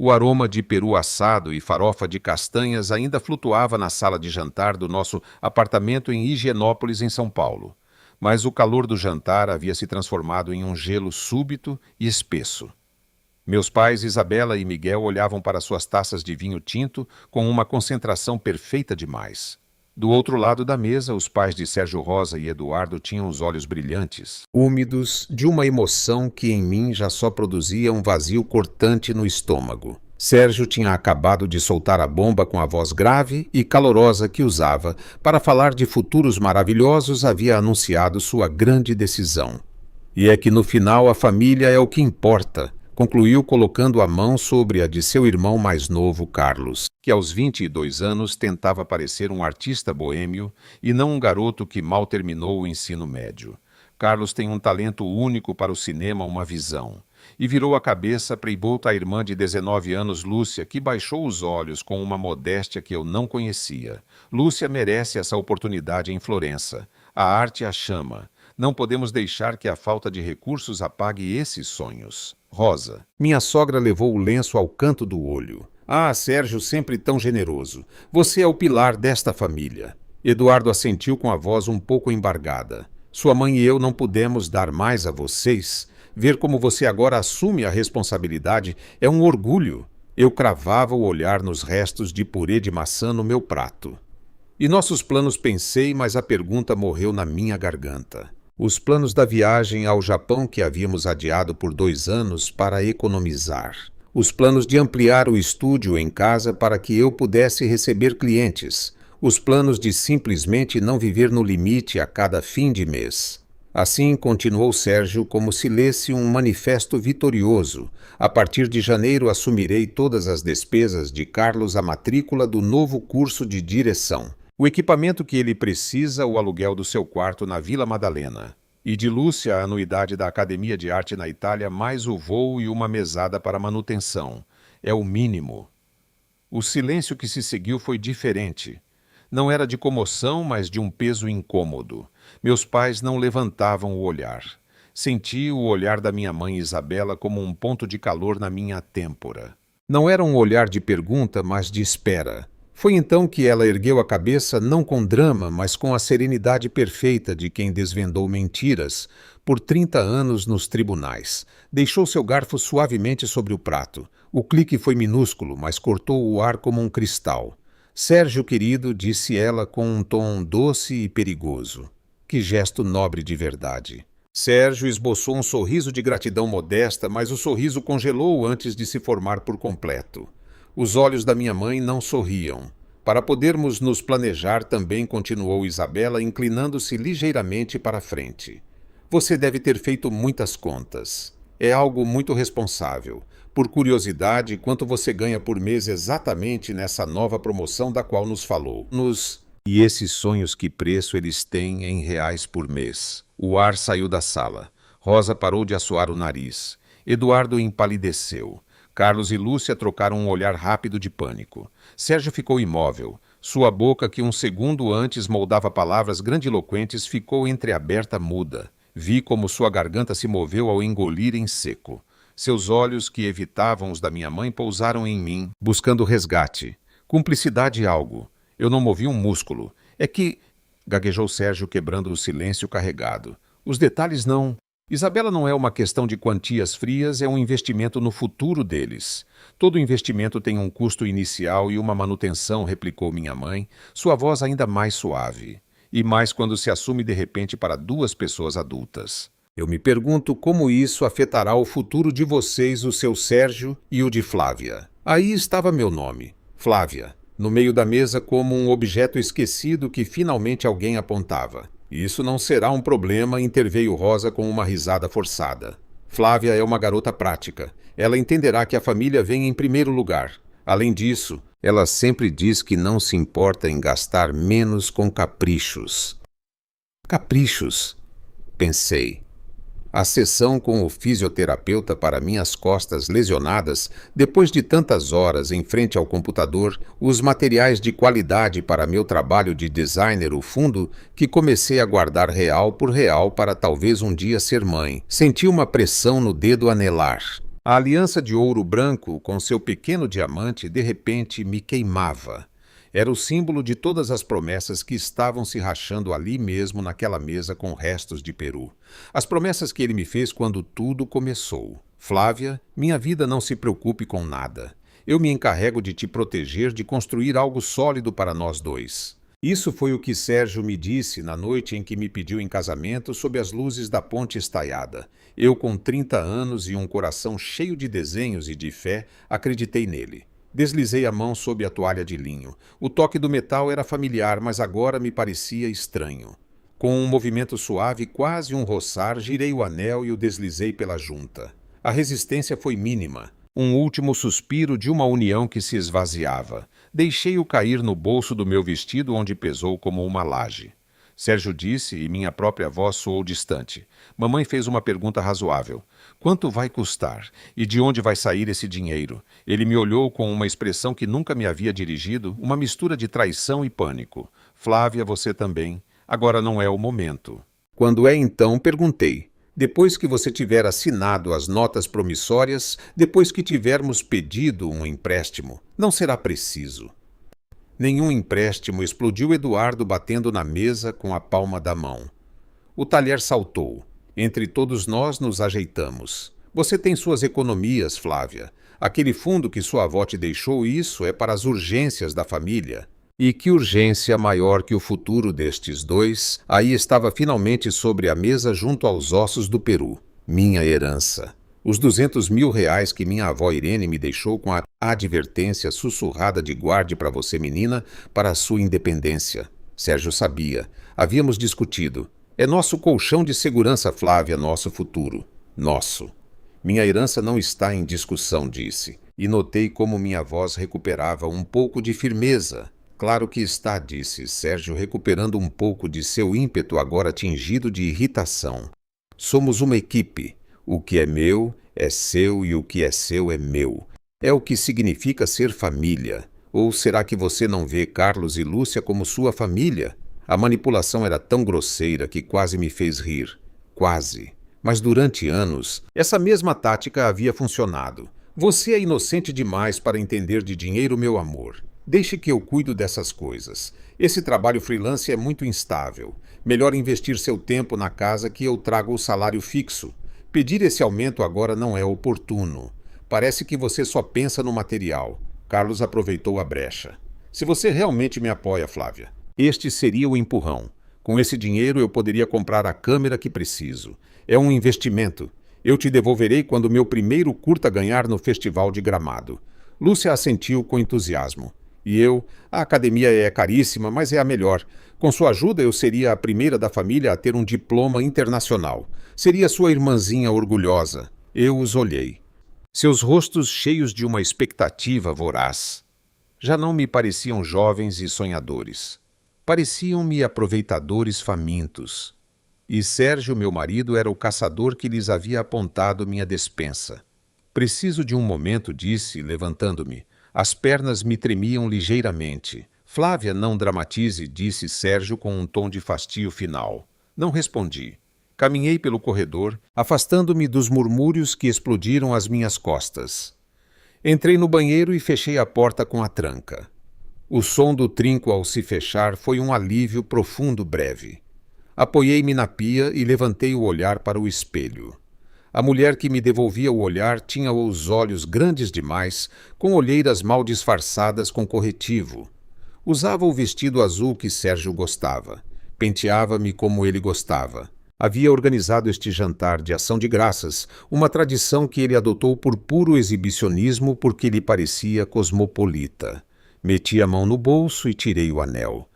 O aroma de peru assado e farofa de castanhas ainda flutuava na sala de jantar do nosso apartamento em Higienópolis, em São Paulo. Mas o calor do jantar havia se transformado em um gelo súbito e espesso. Meus pais, Isabela e Miguel, olhavam para suas taças de vinho tinto com uma concentração perfeita demais. Do outro lado da mesa, os pais de Sérgio Rosa e Eduardo tinham os olhos brilhantes, úmidos, de uma emoção que em mim já só produzia um vazio cortante no estômago. Sérgio tinha acabado de soltar a bomba com a voz grave e calorosa que usava para falar de futuros maravilhosos, havia anunciado sua grande decisão. E é que no final a família é o que importa, concluiu colocando a mão sobre a de seu irmão mais novo, Carlos, que aos 22 anos tentava parecer um artista boêmio e não um garoto que mal terminou o ensino médio. Carlos tem um talento único para o cinema, uma visão. E virou a cabeça preibolt à irmã de 19 anos, Lúcia, que baixou os olhos com uma modéstia que eu não conhecia. Lúcia merece essa oportunidade em Florença. A arte a chama. Não podemos deixar que a falta de recursos apague esses sonhos. Rosa. Minha sogra levou o lenço ao canto do olho. Ah, Sérgio, sempre tão generoso. Você é o pilar desta família. Eduardo assentiu com a voz um pouco embargada. Sua mãe e eu não pudemos dar mais a vocês. Ver como você agora assume a responsabilidade é um orgulho. Eu cravava o olhar nos restos de purê de maçã no meu prato. E nossos planos, pensei, mas a pergunta morreu na minha garganta. Os planos da viagem ao Japão que havíamos adiado por 2 anos para economizar. Os planos de ampliar o estúdio em casa para que eu pudesse receber clientes. Os planos de simplesmente não viver no limite a cada fim de mês. Assim continuou Sérgio como se lesse um manifesto vitorioso. A partir de janeiro assumirei todas as despesas de Carlos, a matrícula do novo curso de direção. O equipamento que ele precisa, o aluguel do seu quarto na Vila Madalena. E de Lúcia, a anuidade da Academia de Arte na Itália, mais o voo e uma mesada para manutenção. É o mínimo. O silêncio que se seguiu foi diferente. Não era de comoção, mas de um peso incômodo. Meus pais não levantavam o olhar. Senti o olhar da minha mãe Isabela como um ponto de calor na minha têmpora. Não era um olhar de pergunta, mas de espera. Foi então que ela ergueu a cabeça, não com drama, mas com a serenidade perfeita de quem desvendou mentiras por 30 anos nos tribunais. Deixou seu garfo suavemente sobre o prato. O clique foi minúsculo, mas cortou o ar como um cristal. Sérgio, querido, disse ela com um tom doce e perigoso. Que gesto nobre de verdade. Sérgio esboçou um sorriso de gratidão modesta, mas o sorriso congelou antes de se formar por completo. Os olhos da minha mãe não sorriam. Para podermos nos planejar também, continuou Isabela, inclinando-se ligeiramente para frente. Você deve ter feito muitas contas. É algo muito responsável. Por curiosidade, quanto você ganha por mês exatamente nessa nova promoção da qual nos falou? E esses sonhos, que preço eles têm em reais por mês? O ar saiu da sala. Rosa parou de assoar o nariz. Eduardo empalideceu. Carlos e Lúcia trocaram um olhar rápido de pânico. Sérgio ficou imóvel. Sua boca, que um segundo antes moldava palavras grandiloquentes, ficou entreaberta, muda. Vi como sua garganta se moveu ao engolir em seco. Seus olhos, que evitavam os da minha mãe, pousaram em mim, buscando resgate. Cumplicidade algo. Eu não movi um músculo. É que... gaguejou Sérgio, quebrando o silêncio carregado. Os detalhes não... Isabela, não é uma questão de quantias frias, é um investimento no futuro deles. Todo investimento tem um custo inicial e uma manutenção, replicou minha mãe, sua voz ainda mais suave. E mais quando se assume de repente para 2 pessoas adultas. Eu me pergunto como isso afetará o futuro de vocês, o seu Sérgio e o de Flávia. Aí estava meu nome, Flávia, no meio da mesa como um objeto esquecido que finalmente alguém apontava. Isso não será um problema, interveio Rosa com uma risada forçada. Flávia é uma garota prática. Ela entenderá que a família vem em primeiro lugar. Além disso, ela sempre diz que não se importa em gastar menos com caprichos. Caprichos, pensei. A sessão com o fisioterapeuta para minhas costas lesionadas, depois de tantas horas em frente ao computador, os materiais de qualidade para meu trabalho de designer, o fundo, que comecei a guardar real por real para talvez um dia ser mãe. Senti uma pressão no dedo anelar. A aliança de ouro branco, com seu pequeno diamante, de repente me queimava. Era o símbolo de todas as promessas que estavam se rachando ali mesmo naquela mesa com restos de peru. As promessas que ele me fez quando tudo começou. Flávia, minha vida não se preocupe com nada. Eu me encarrego de te proteger, de construir algo sólido para nós dois. Isso foi o que Sérgio me disse na noite em que me pediu em casamento sob as luzes da ponte estaiada. Eu, com 30 anos e um coração cheio de desenhos e de fé, acreditei nele. Deslizei a mão sob a toalha de linho. O toque do metal era familiar, mas agora me parecia estranho. Com um movimento suave, quase um roçar, girei o anel e o deslizei pela junta. A resistência foi mínima. Um último suspiro de uma união que se esvaziava. Deixei-o cair no bolso do meu vestido, onde pesou como uma laje. Sérgio disse, e minha própria voz soou distante. Mamãe fez uma pergunta razoável. Quanto vai custar? E de onde vai sair esse dinheiro? Ele me olhou com uma expressão que nunca me havia dirigido, uma mistura de traição e pânico. Flávia, você também. Agora não é o momento. Quando é então, perguntei. Depois que você tiver assinado as notas promissórias, depois que tivermos pedido um empréstimo, não será preciso. Nenhum empréstimo, explodiu Eduardo batendo na mesa com a palma da mão. O talher saltou. Entre todos nós nos ajeitamos. Você tem suas economias, Flávia. Aquele fundo que sua avó te deixou, isso é para as urgências da família. E que urgência maior que o futuro destes dois, aí estava finalmente sobre a mesa junto aos ossos do peru. Minha herança. Os 200 mil reais que minha avó Irene me deixou com a advertência sussurrada de guarde para você, menina, para a sua independência. Sérgio sabia. Havíamos discutido. É nosso colchão de segurança, Flávia, nosso futuro. Nosso. Minha herança não está em discussão, disse. E notei como minha voz recuperava um pouco de firmeza. Claro que está, disse Sérgio, recuperando um pouco de seu ímpeto agora tingido de irritação. Somos uma equipe. O que é meu é seu e o que é seu é meu. É o que significa ser família. Ou será que você não vê Carlos e Lúcia como sua família? A manipulação era tão grosseira que quase me fez rir. Quase. Mas durante anos, essa mesma tática havia funcionado. Você é inocente demais para entender de dinheiro, meu amor. Deixe que eu cuido dessas coisas. Esse trabalho freelance é muito instável. Melhor investir seu tempo na casa que eu trago o salário fixo. Pedir esse aumento agora não é oportuno. Parece que você só pensa no material. Carlos aproveitou a brecha. Se você realmente me apoia, Flávia, este seria o empurrão. Com esse dinheiro eu poderia comprar a câmera que preciso. É um investimento. Eu te devolverei quando meu primeiro curta ganhar no Festival de Gramado. Lúcia assentiu com entusiasmo. E eu, a academia é caríssima, mas é a melhor. Com sua ajuda, eu seria a primeira da família a ter um diploma internacional. Seria sua irmãzinha orgulhosa. Eu os olhei. Seus rostos cheios de uma expectativa voraz. Já não me pareciam jovens e sonhadores. Pareciam-me aproveitadores famintos. E Sérgio, meu marido, era o caçador que lhes havia apontado minha despensa. Preciso de um momento, disse, levantando-me. As pernas me tremiam ligeiramente. Flávia, não dramatize, disse Sérgio com um tom de fastio final. Não respondi. Caminhei pelo corredor, afastando-me dos murmúrios que explodiram às minhas costas. Entrei no banheiro e fechei a porta com a tranca. O som do trinco ao se fechar foi um alívio profundo breve. Apoiei-me na pia e levantei o olhar para o espelho. A mulher que me devolvia o olhar tinha os olhos grandes demais, com olheiras mal disfarçadas com corretivo. Usava o vestido azul que Sérgio gostava. Penteava-me como ele gostava. Havia organizado este jantar de ação de graças, uma tradição que ele adotou por puro exibicionismo porque lhe parecia cosmopolita. Meti a mão no bolso e tirei o anel.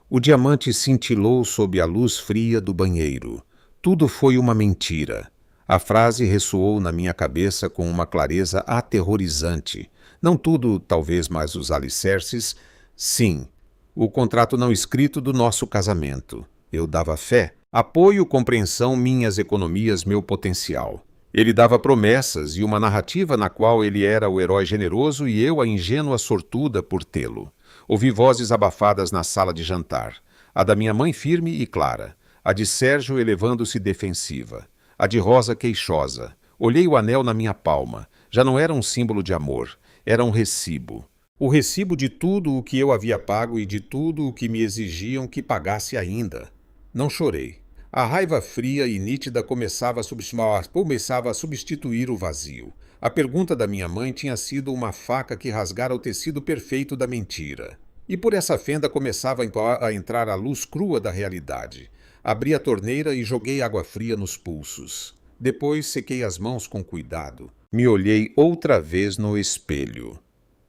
O diamante cintilou sob a luz fria do banheiro. Tudo foi uma mentira. A frase ressoou na minha cabeça com uma clareza aterrorizante. Não tudo, talvez mais os alicerces. Sim, o contrato não escrito do nosso casamento. Eu dava fé, apoio, compreensão, minhas economias, meu potencial. Ele dava promessas e uma narrativa na qual ele era o herói generoso e eu a ingênua sortuda por tê-lo. Ouvi vozes abafadas na sala de jantar. A da minha mãe firme e clara. A de Sérgio elevando-se defensiva. A de Rosa queixosa. Olhei o anel na minha palma. Já não era um símbolo de amor, era um recibo. O recibo de tudo o que eu havia pago e de tudo o que me exigiam que pagasse ainda. Não chorei. A raiva fria e nítida começava a substituir o vazio. A pergunta da minha mãe tinha sido uma faca que rasgara o tecido perfeito da mentira. E por essa fenda começava a entrar a luz crua da realidade. Abri a torneira e joguei água fria nos pulsos. Depois sequei as mãos com cuidado. Me olhei outra vez no espelho.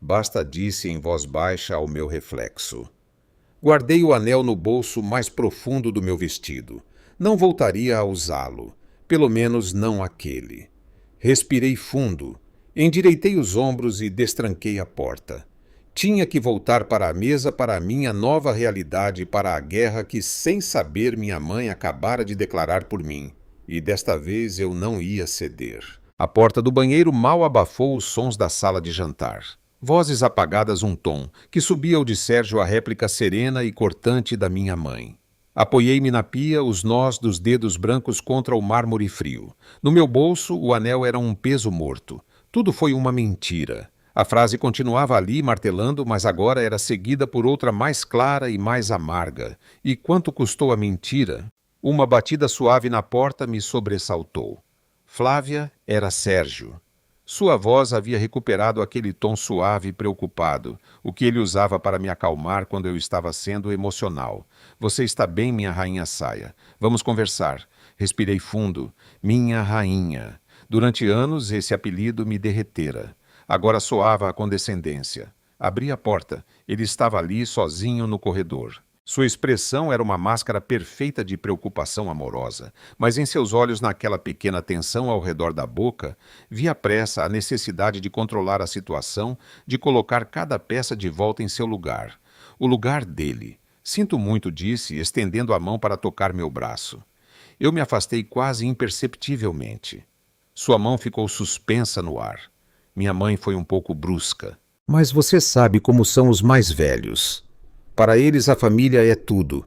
Basta disse em voz baixa ao meu reflexo. Guardei o anel no bolso mais profundo do meu vestido. Não voltaria a usá-lo, pelo menos não aquele. Respirei fundo, endireitei os ombros e destranquei a porta. Tinha que voltar para a mesa para a minha nova realidade, para a guerra que, sem saber, minha mãe acabara de declarar por mim. E desta vez eu não ia ceder. A porta do banheiro mal abafou os sons da sala de jantar. Vozes apagadas um tom, que subia ao de Sérgio a réplica serena e cortante da minha mãe. Apoiei-me na pia, os nós dos dedos brancos contra o mármore frio. No meu bolso, o anel era um peso morto. Tudo foi uma mentira. A frase continuava ali, martelando, mas agora era seguida por outra mais clara e mais amarga. E quanto custou a mentira? Uma batida suave na porta me sobressaltou. Flávia era Sérgio. Sua voz havia recuperado aquele tom suave e preocupado, o que ele usava para me acalmar quando eu estava sendo emocional. Você está bem, minha rainha Saia? Vamos conversar. Respirei fundo. Minha rainha. Durante anos esse apelido me derretera. Agora soava a condescendência. Abri a porta. Ele estava ali, sozinho no corredor. Sua expressão era uma máscara perfeita de preocupação amorosa, mas em seus olhos, naquela pequena tensão ao redor da boca, vi à pressa a necessidade de controlar a situação, de colocar cada peça de volta em seu lugar. O lugar dele. Sinto muito, disse, estendendo a mão para tocar meu braço. Eu me afastei quase imperceptivelmente. Sua mão ficou suspensa no ar. Minha mãe foi um pouco brusca. Mas você sabe como são os mais velhos. Para eles a família é tudo.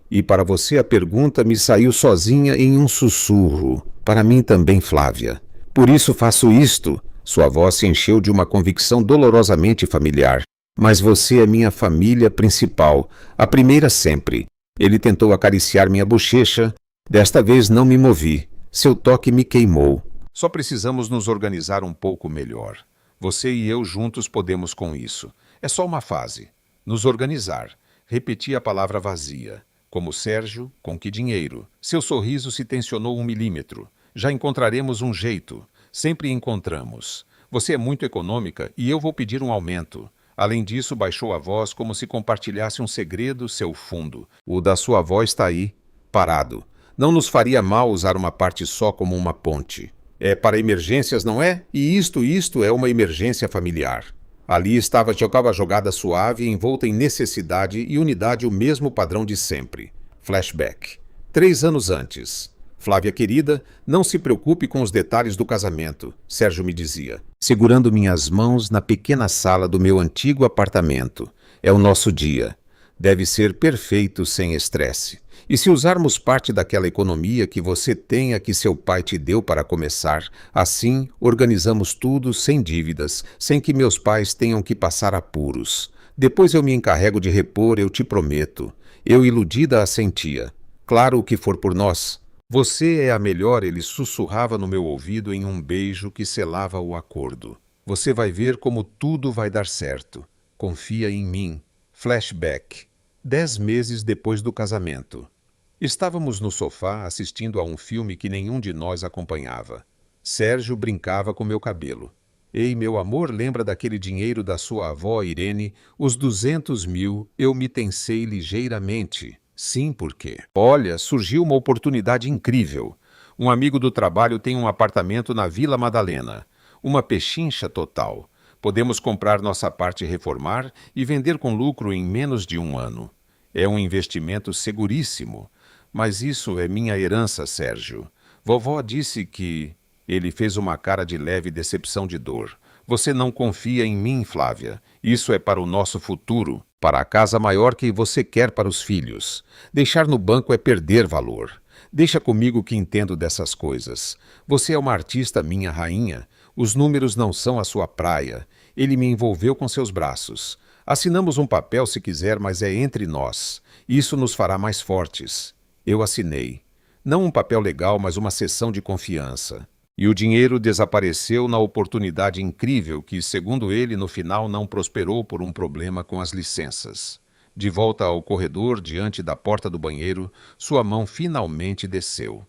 E para você a pergunta me saiu sozinha em um sussurro. Para mim também, Flávia. Por isso faço isto. Sua voz se encheu de uma convicção dolorosamente familiar. Mas você é minha família principal, a primeira sempre. Ele tentou acariciar minha bochecha. Desta vez não me movi. Seu toque me queimou. Só precisamos nos organizar um pouco melhor. Você e eu juntos podemos com isso. É só uma fase. Nos organizar. Repeti a palavra vazia. Como Sérgio, com que dinheiro? Seu sorriso se tensionou 1 milímetro. Já encontraremos um jeito. Sempre encontramos. Você é muito econômica e eu vou pedir um aumento. Além disso, baixou a voz como se compartilhasse um segredo, seu fundo. O da sua avó está aí, parado. Não nos faria mal usar uma parte só como uma ponte. É para emergências, não é? E isto é uma emergência familiar. Ali estava jogada suave, envolta em necessidade e unidade, o mesmo padrão de sempre. Flashback. 3 anos antes. Flávia querida, não se preocupe com os detalhes do casamento, Sérgio me dizia, segurando minhas mãos na pequena sala do meu antigo apartamento. É o nosso dia. Deve ser perfeito sem estresse. E se usarmos parte daquela economia que você tem, a que seu pai te deu para começar, assim organizamos tudo sem dívidas, sem que meus pais tenham que passar apuros. Depois eu me encarrego de repor, eu te prometo. Eu iludida assentia. Claro o que for por nós. Você é a melhor, ele sussurrava no meu ouvido em um beijo que selava o acordo. Você vai ver como tudo vai dar certo. Confia em mim. Flashback. 10 meses depois do casamento. Estávamos no sofá assistindo a um filme que nenhum de nós acompanhava. Sérgio brincava com meu cabelo. Ei, meu amor, lembra daquele dinheiro da sua avó Irene? Os 200 mil, eu me tensei ligeiramente. Sim, por quê? Olha, surgiu uma oportunidade incrível. Um amigo do trabalho tem um apartamento na Vila Madalena. Uma pechincha total. Podemos comprar nossa parte e reformar e vender com lucro em menos de 1 ano. É um investimento seguríssimo. Mas isso é minha herança, Sérgio. Vovó disse que... Ele fez uma cara de leve decepção de dor. Você não confia em mim, Flávia. Isso é para o nosso futuro, para a casa maior que você quer para os filhos. Deixar no banco é perder valor. Deixa comigo que entendo dessas coisas. Você é uma artista, minha rainha. Os números não são a sua praia. Ele me envolveu com seus braços. Assinamos um papel se quiser, mas é entre nós. Isso nos fará mais fortes. Eu assinei. Não um papel legal, mas uma cessão de confiança. E o dinheiro desapareceu na oportunidade incrível que, segundo ele, no final não prosperou por um problema com as licenças. De volta ao corredor, diante da porta do banheiro, sua mão finalmente desceu.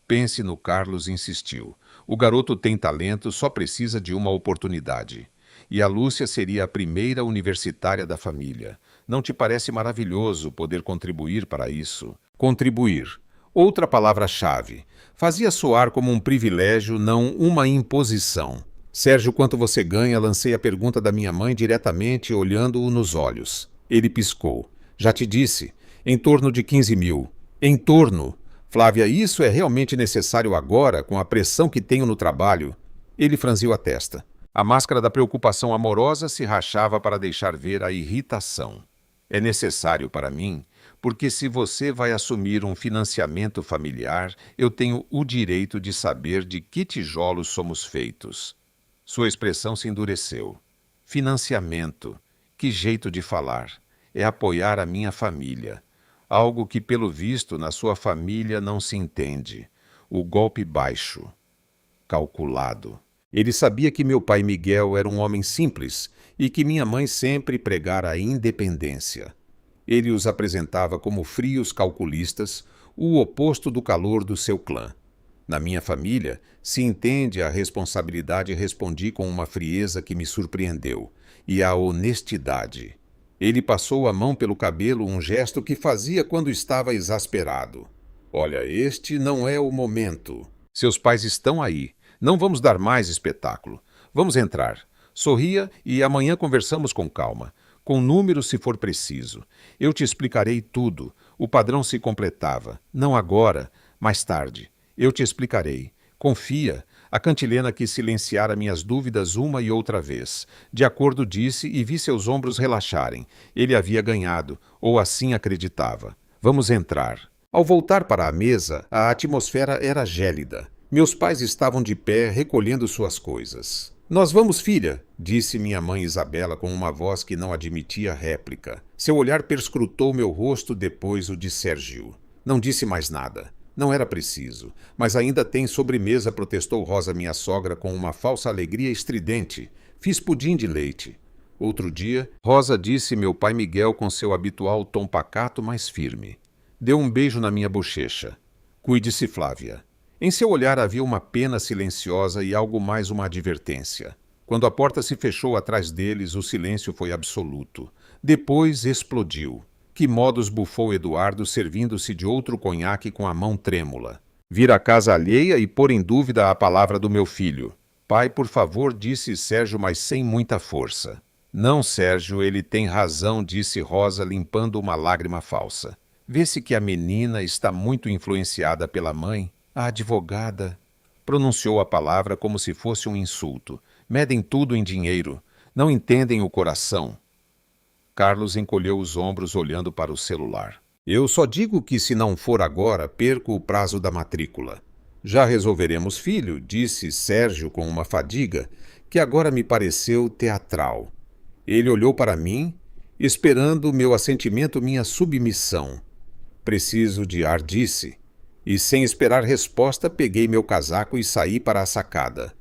Pense no Carlos, insistiu. O garoto tem talento, só precisa de uma oportunidade. E a Lúcia seria a primeira universitária da família. Não te parece maravilhoso poder contribuir para isso? Contribuir. Outra palavra-chave. Fazia soar como um privilégio, não uma imposição. Sérgio, quanto você ganha? Lancei a pergunta da minha mãe diretamente, olhando-o nos olhos. Ele piscou. Já te disse. Em torno de 15 mil. Em torno. Flávia, isso é realmente necessário agora, com a pressão que tenho no trabalho? Ele franziu a testa. A máscara da preocupação amorosa se rachava para deixar ver a irritação. É necessário para mim, porque se você vai assumir um financiamento familiar, eu tenho o direito de saber de que tijolos somos feitos. Sua expressão se endureceu. Financiamento. Que jeito de falar. É apoiar a minha família. Algo que, pelo visto, na sua família não se entende. O golpe baixo. Calculado. Ele sabia que meu pai Miguel era um homem simples e que minha mãe sempre pregara a independência. Ele os apresentava como frios calculistas, o oposto do calor do seu clã. Na minha família, se entende a responsabilidade, respondi com uma frieza que me surpreendeu, e a honestidade. Ele passou a mão pelo cabelo, um gesto que fazia quando estava exasperado. Olha, este não é o momento. Seus pais estão aí. Não vamos dar mais espetáculo. Vamos entrar. Sorria e amanhã conversamos com calma. Com números se for preciso. Eu te explicarei tudo. O padrão se completava. Não agora, mais tarde. Eu te explicarei. Confia. A cantilena quis silenciar minhas dúvidas uma e outra vez. De acordo, disse e vi seus ombros relaxarem. Ele havia ganhado, ou assim acreditava. Vamos entrar. Ao voltar para a mesa, a atmosfera era gélida. Meus pais estavam de pé, recolhendo suas coisas. Nós vamos, filha, disse minha mãe Isabela com uma voz que não admitia réplica. Seu olhar perscrutou meu rosto, depois o de Sérgio. Não disse mais nada. Não era preciso. Mas ainda tem sobremesa, protestou Rosa, minha sogra, com uma falsa alegria estridente. Fiz pudim de leite. Outro dia, Rosa disse meu pai Miguel com seu habitual tom pacato, mas firme. Deu um beijo na minha bochecha. Cuide-se, Flávia. Em seu olhar havia uma pena silenciosa e algo mais uma advertência. Quando a porta se fechou atrás deles, o silêncio foi absoluto. Depois explodiu. Que modos bufou Eduardo, servindo-se de outro conhaque com a mão trêmula. Vir à casa alheia e pôr em dúvida a palavra do meu filho. Pai, por favor, disse Sérgio, mas sem muita força. Não, Sérgio, ele tem razão, disse Rosa, limpando uma lágrima falsa. Vê-se que a menina está muito influenciada pela mãe. A advogada pronunciou a palavra como se fosse um insulto. Medem tudo em dinheiro. Não entendem o coração. Carlos encolheu os ombros olhando para o celular. Eu só digo que se não for agora, perco o prazo da matrícula. Já resolveremos, filho, disse Sérgio com uma fadiga que agora me pareceu teatral. Ele olhou para mim, esperando meu assentimento, minha submissão. Preciso de ar, disse. E, sem esperar resposta, peguei meu casaco e saí para a sacada.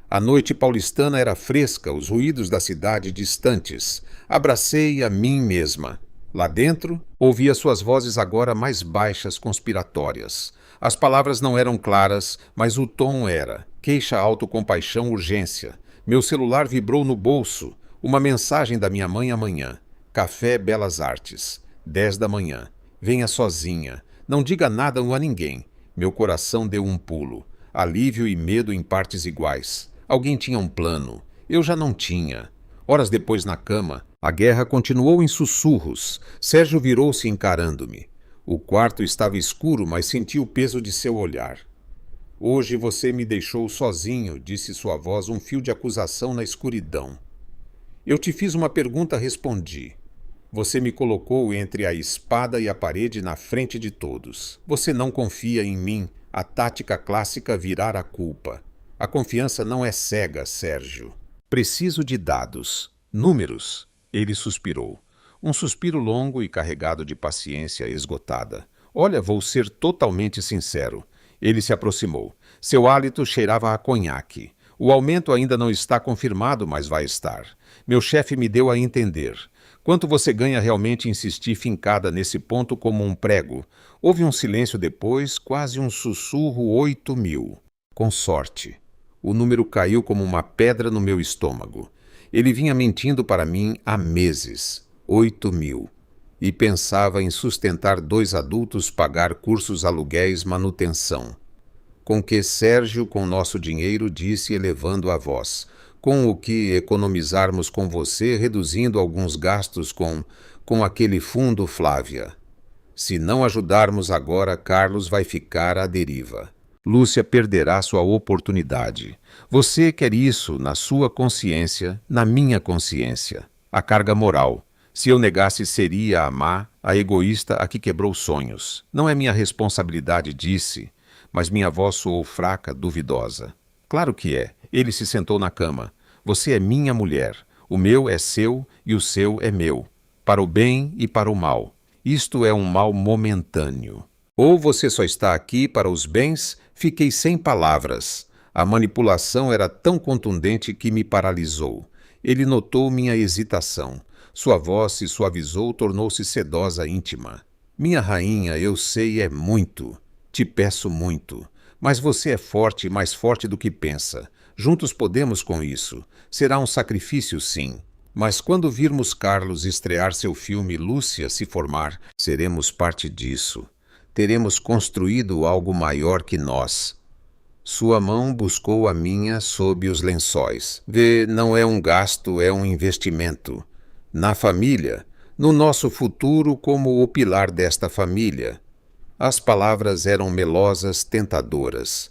A noite paulistana era fresca, os ruídos da cidade distantes. Abracei a mim mesma. Lá dentro, ouvia suas vozes agora mais baixas, conspiratórias. As palavras não eram claras, mas o tom era. Queixa, autocompaixão, urgência. Meu celular vibrou no bolso. Uma mensagem da minha mãe amanhã. Café Belas Artes. 10 da manhã. Venha sozinha. Não diga nada a ninguém. Meu coração deu um pulo. Alívio e medo em partes iguais. Alguém tinha um plano. Eu já não tinha. Horas depois, na cama, a guerra continuou em sussurros. Sérgio virou-se encarando-me. O quarto estava escuro, mas senti o peso de seu olhar. Hoje você me deixou sozinho, disse sua voz, um fio de acusação na escuridão. Eu te fiz uma pergunta, respondi. Você me colocou entre a espada e a parede na frente de todos. Você não confia em mim, a tática clássica virar a culpa. A confiança não é cega, Sérgio. Preciso de dados, números. Ele suspirou. Um suspiro longo e carregado de paciência esgotada. Olha, vou ser totalmente sincero. Ele se aproximou. Seu hálito cheirava a conhaque. O aumento ainda não está confirmado, mas vai estar. Meu chefe me deu a entender. Quanto você ganha realmente? Insisti, fincada nesse ponto como um prego. Houve um silêncio depois, quase um sussurro. 8.000. Com sorte. O número caiu como uma pedra no meu estômago. Ele vinha mentindo para mim há meses. 8.000. E pensava em sustentar 2 adultos, pagar cursos, aluguéis, manutenção. Com que Sérgio, com nosso dinheiro, disse elevando a voz. Com o que economizarmos com você, reduzindo alguns gastos com aquele fundo, Flávia. Se não ajudarmos agora, Carlos vai ficar à deriva. Lúcia perderá sua oportunidade. Você quer isso na sua consciência, na minha consciência. A carga moral. Se eu negasse, seria a má, a egoísta, a que quebrou sonhos. Não é minha responsabilidade, disse, mas minha voz soou fraca, duvidosa. Claro que é. Ele se sentou na cama. Você é minha mulher. O meu é seu e o seu é meu. Para o bem e para o mal. Isto é um mal momentâneo. Ou você só está aqui para os bens? Fiquei sem palavras. A manipulação era tão contundente que me paralisou. Ele notou minha hesitação. Sua voz se suavizou, tornou-se sedosa, íntima. Minha rainha, eu sei, é muito. Te peço muito. Mas você é forte, mais forte do que pensa. Juntos podemos com isso. Será um sacrifício, sim. Mas quando virmos Carlos estrear seu filme, Lúcia se formar, seremos parte disso. Teremos construído algo maior que nós. Sua mão buscou a minha sob os lençóis. Vê, não é um gasto, é um investimento. Na família, no nosso futuro como o pilar desta família. As palavras eram melosas, tentadoras.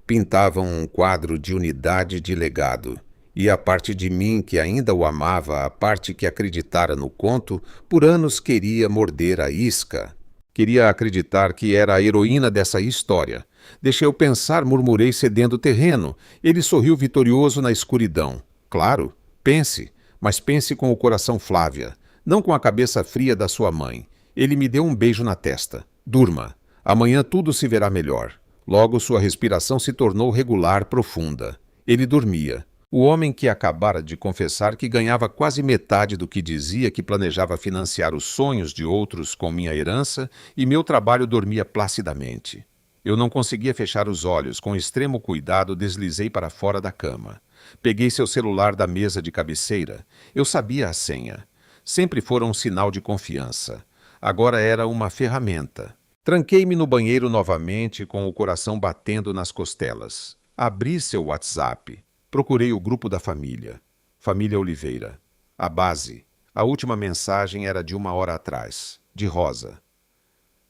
Pintavam um quadro de unidade de legado. E a parte de mim que ainda o amava, a parte que acreditara no conto, por anos queria morder a isca. Queria acreditar que era a heroína dessa história. Deixei-o pensar, murmurei, cedendo terreno. Ele sorriu vitorioso na escuridão. Claro, pense, mas pense com o coração, Flávia, não com a cabeça fria da sua mãe. Ele me deu um beijo na testa. Durma. Amanhã tudo se verá melhor. Logo sua respiração se tornou regular, profunda. Ele dormia. O homem que acabara de confessar que ganhava quase metade do que dizia que planejava financiar os sonhos de outros com minha herança e meu trabalho dormia placidamente. Eu não conseguia fechar os olhos. Com extremo cuidado, deslizei para fora da cama. Peguei seu celular da mesa de cabeceira. Eu sabia a senha. Sempre fora um sinal de confiança. Agora era uma ferramenta. Tranquei-me no banheiro novamente, com o coração batendo nas costelas. Abri seu WhatsApp. Procurei o grupo da família. Família Oliveira. A base. A última mensagem era de 1 hora atrás. De Rosa.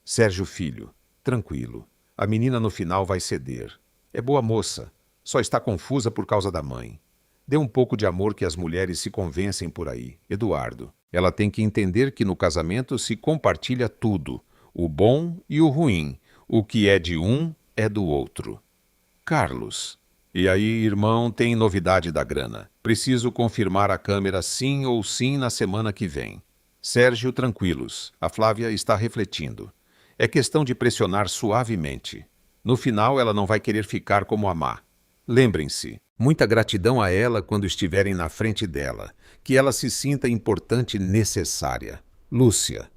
Sérgio Filho. Tranquilo. A menina no final vai ceder. É boa moça. Só está confusa por causa da mãe. Dê um pouco de amor que as mulheres se convencem por aí. Eduardo. Ela tem que entender que no casamento se compartilha tudo. O bom e o ruim. O que é de um é do outro. Carlos. E aí, irmão, tem novidade da grana. Preciso confirmar a câmera sim ou sim na semana que vem. Sérgio, tranquilos. A Flávia está refletindo. É questão de pressionar suavemente. No final, ela não vai querer ficar como a má. Lembrem-se, muita gratidão a ela quando estiverem na frente dela. Que ela se sinta importante e necessária. Lúcia.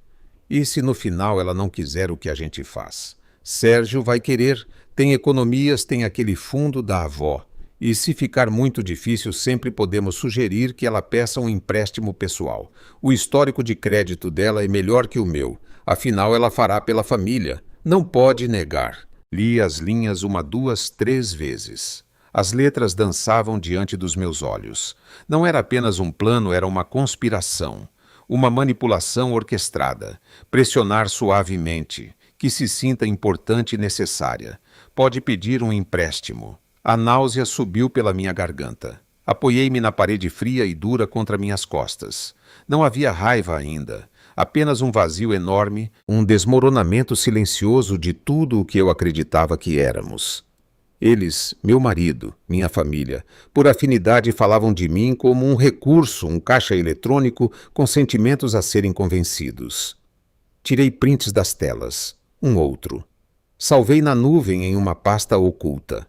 E se no final ela não quiser, o que a gente faz? Sérgio vai querer. Tem economias, tem aquele fundo da avó. E se ficar muito difícil, sempre podemos sugerir que ela peça um empréstimo pessoal. O histórico de crédito dela é melhor que o meu. Afinal, ela fará pela família. Não pode negar. Li as linhas 1, 2, 3 vezes. As letras dançavam diante dos meus olhos. Não era apenas um plano, era uma conspiração. Uma manipulação orquestrada. Pressionar suavemente. Que se sinta importante e necessária. Pode pedir um empréstimo. A náusea subiu pela minha garganta. Apoiei-me na parede fria e dura contra minhas costas. Não havia raiva ainda. Apenas um vazio enorme, um desmoronamento silencioso de tudo o que eu acreditava que éramos. Eles, meu marido, minha família, por afinidade falavam de mim como um recurso, um caixa eletrônico com sentimentos a serem convencidos. Tirei prints das telas. Um outro. Salvei na nuvem em uma pasta oculta.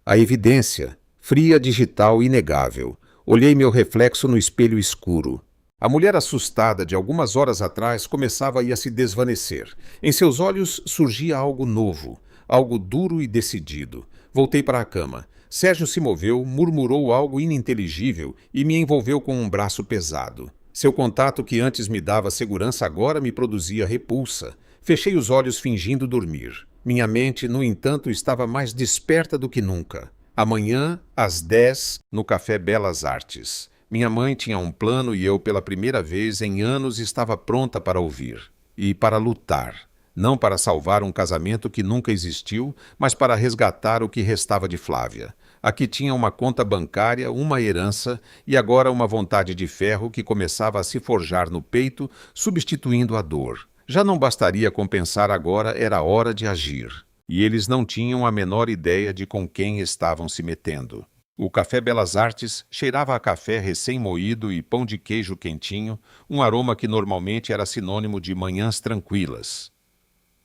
A evidência, fria, digital, inegável. Olhei meu reflexo no espelho escuro. A mulher assustada de algumas horas atrás começava a se desvanecer. Em seus olhos surgia algo novo, algo duro e decidido. Voltei para a cama. Sérgio se moveu, murmurou algo ininteligível e me envolveu com um braço pesado. Seu contato, que antes me dava segurança, agora me produzia repulsa. Fechei os olhos fingindo dormir. Minha mente, no entanto, estava mais desperta do que nunca. Amanhã, às 10, no Café Belas Artes. Minha mãe tinha um plano e eu, pela primeira vez em anos, estava pronta para ouvir. E para lutar. Não para salvar um casamento que nunca existiu, mas para resgatar o que restava de Flávia. Aqui tinha uma conta bancária, uma herança e agora uma vontade de ferro que começava a se forjar no peito, substituindo a dor. Já não bastaria compensar agora, era hora de agir. E eles não tinham a menor ideia de com quem estavam se metendo. O Café Belas Artes cheirava a café recém-moído e pão de queijo quentinho, um aroma que normalmente era sinônimo de manhãs tranquilas.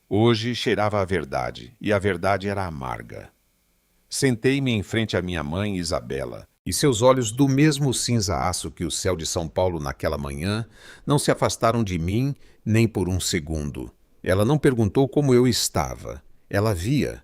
Hoje cheirava a verdade, e a verdade era amarga. Sentei-me em frente à minha mãe, Isabela, e seus olhos, do mesmo cinza-aço que o céu de São Paulo naquela manhã, não se afastaram de mim nem por um segundo. Ela não perguntou como eu estava. Ela via.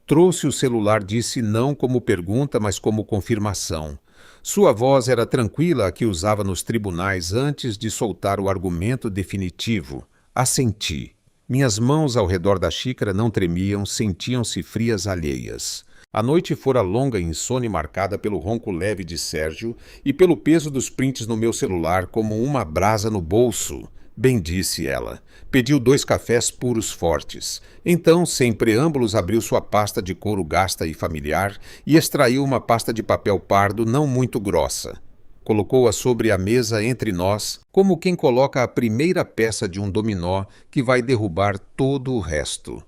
Trouxe o celular, disse não como pergunta, mas como confirmação. Sua voz era tranquila, a que usava nos tribunais antes de soltar o argumento definitivo. Assenti. Minhas mãos ao redor da xícara não tremiam, sentiam-se frias alheias. A noite fora longa e insone, marcada pelo ronco leve de Sérgio e pelo peso dos prints no meu celular como uma brasa no bolso. Bem disse ela. Pediu 2 cafés puros fortes. Então, sem preâmbulos, abriu sua pasta de couro gasta e familiar e extraiu uma pasta de papel pardo não muito grossa. Colocou-a sobre a mesa entre nós, como quem coloca a primeira peça de um dominó que vai derrubar todo o resto.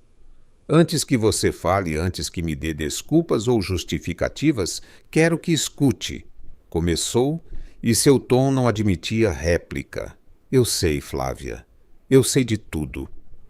Antes que você fale, antes que me dê desculpas ou justificativas, quero que escute. Começou, e seu tom não admitia réplica. Eu sei, Flávia. Eu sei de tudo.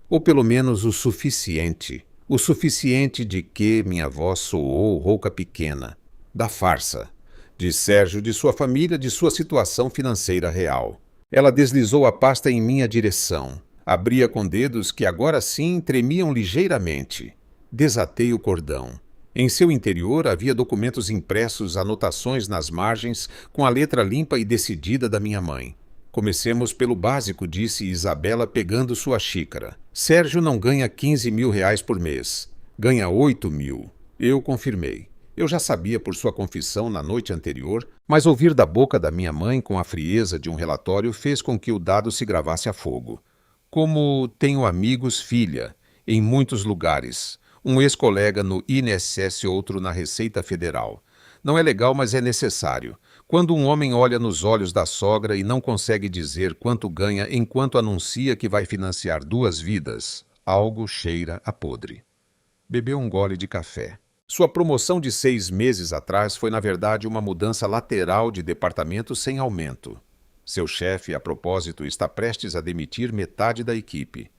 Ou pelo menos o suficiente. O suficiente de que minha voz soou rouca pequena. Da farsa. De Sérgio, de sua família, de sua situação financeira real. Ela deslizou a pasta em minha direção. Abria com dedos que agora sim tremiam ligeiramente. Desatei o cordão. Em seu interior havia documentos impressos, anotações nas margens, com a letra limpa e decidida da minha mãe. Comecemos pelo básico, disse Isabela, pegando sua xícara. Sérgio não ganha 15 mil reais por mês. Ganha 8 mil. Eu confirmei. Eu já sabia por sua confissão na noite anterior, mas ouvir da boca da minha mãe com a frieza de um relatório fez com que o dado se gravasse a fogo. Como tenho amigos, filha, em muitos lugares. Um ex-colega no INSS, outro na Receita Federal. Não é legal, mas é necessário. Quando um homem olha nos olhos da sogra e não consegue dizer quanto ganha enquanto anuncia que vai financiar 2 vidas, algo cheira a podre. Bebeu um gole de café. Sua promoção de 6 meses atrás foi, na verdade, uma mudança lateral de departamento sem aumento. Seu chefe, a propósito, está prestes a demitir metade da equipe.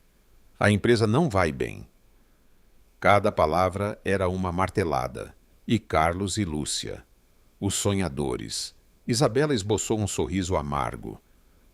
A empresa não vai bem. Cada palavra era uma martelada. E Carlos e Lúcia. Os sonhadores. Isabela esboçou um sorriso amargo.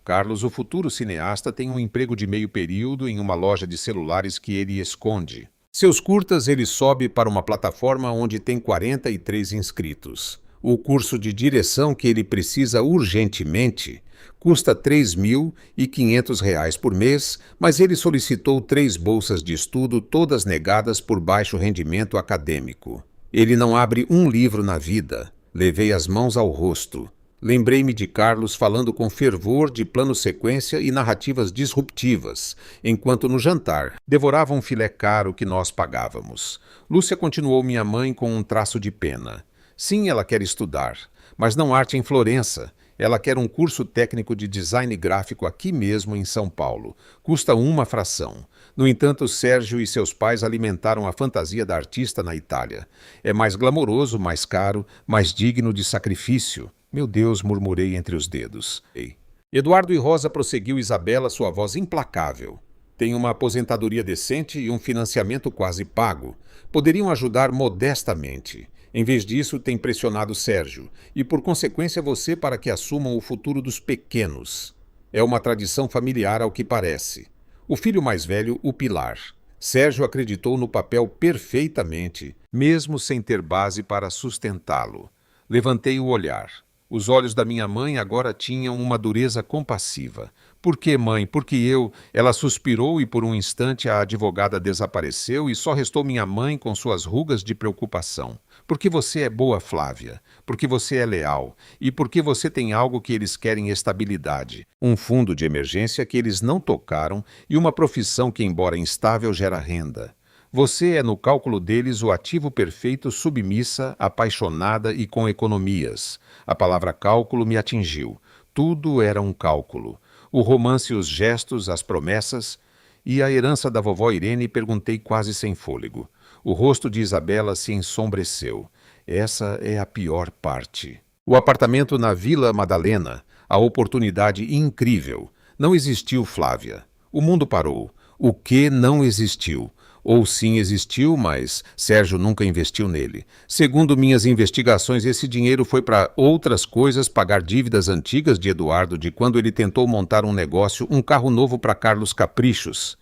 Carlos, o futuro cineasta, tem um emprego de meio período em uma loja de celulares que ele esconde. Seus curtas ele sobe para uma plataforma onde tem 43 inscritos. O curso de direção que ele precisa urgentemente custa R$ 3.500 por mês, mas ele solicitou 3 bolsas de estudo, todas negadas por baixo rendimento acadêmico. Ele não abre um livro na vida. Levei as mãos ao rosto. Lembrei-me de Carlos falando com fervor de plano-sequência e narrativas disruptivas, enquanto no jantar devorava um filé caro que nós pagávamos. Lúcia continuou minha mãe com um traço de pena. Sim, ela quer estudar, mas não arte em Florença. Ela quer um curso técnico de design gráfico aqui mesmo em São Paulo. Custa uma fração. No entanto, Sérgio e seus pais alimentaram a fantasia da artista na Itália. É mais glamouroso, mais caro, mais digno de sacrifício. Meu Deus, murmurei entre os dedos. Ei. Eduardo e Rosa, prosseguiu Isabela, sua voz implacável. Tem uma aposentadoria decente e um financiamento quase pago. Poderiam ajudar modestamente. Em vez disso, tem pressionado Sérgio, e por consequência você para que assumam o futuro dos pequenos. É uma tradição familiar ao que parece. O filho mais velho, o pilar. Sérgio acreditou no papel perfeitamente, mesmo sem ter base para sustentá-lo. Levantei o olhar. Os olhos da minha mãe agora tinham uma dureza compassiva. Por que, mãe? Porque eu... Ela suspirou e por um instante a advogada desapareceu e só restou minha mãe com suas rugas de preocupação. Porque você é boa, Flávia. Porque você é leal. E porque você tem algo que eles querem: estabilidade. Um fundo de emergência que eles não tocaram e uma profissão que, embora instável, gera renda. Você é no cálculo deles o ativo perfeito, submissa, apaixonada e com economias. A palavra cálculo me atingiu. Tudo era um cálculo. O romance, os gestos, as promessas e a herança da vovó Irene. Perguntei quase sem fôlego. O rosto de Isabela se ensombreceu. Essa é a pior parte. O apartamento na Vila Madalena. A oportunidade incrível. Não existiu, Flávia. O mundo parou. O que não existiu? Ou sim existiu, mas Sérgio nunca investiu nele. Segundo minhas investigações, esse dinheiro foi para outras coisas: pagar dívidas antigas de Eduardo de quando ele tentou montar um negócio, um carro novo para Carlos Caprichos.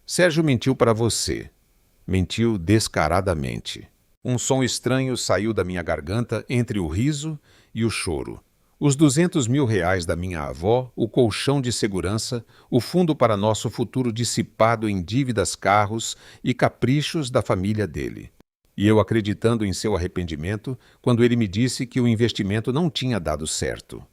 Sérgio mentiu para você. Mentiu descaradamente. Um som estranho saiu da minha garganta entre o riso e o choro. Os 200 mil reais da minha avó, o colchão de segurança, o fundo para nosso futuro dissipado em dívidas, carros e caprichos da família dele. E eu acreditando em seu arrependimento quando ele me disse que o investimento não tinha dado certo.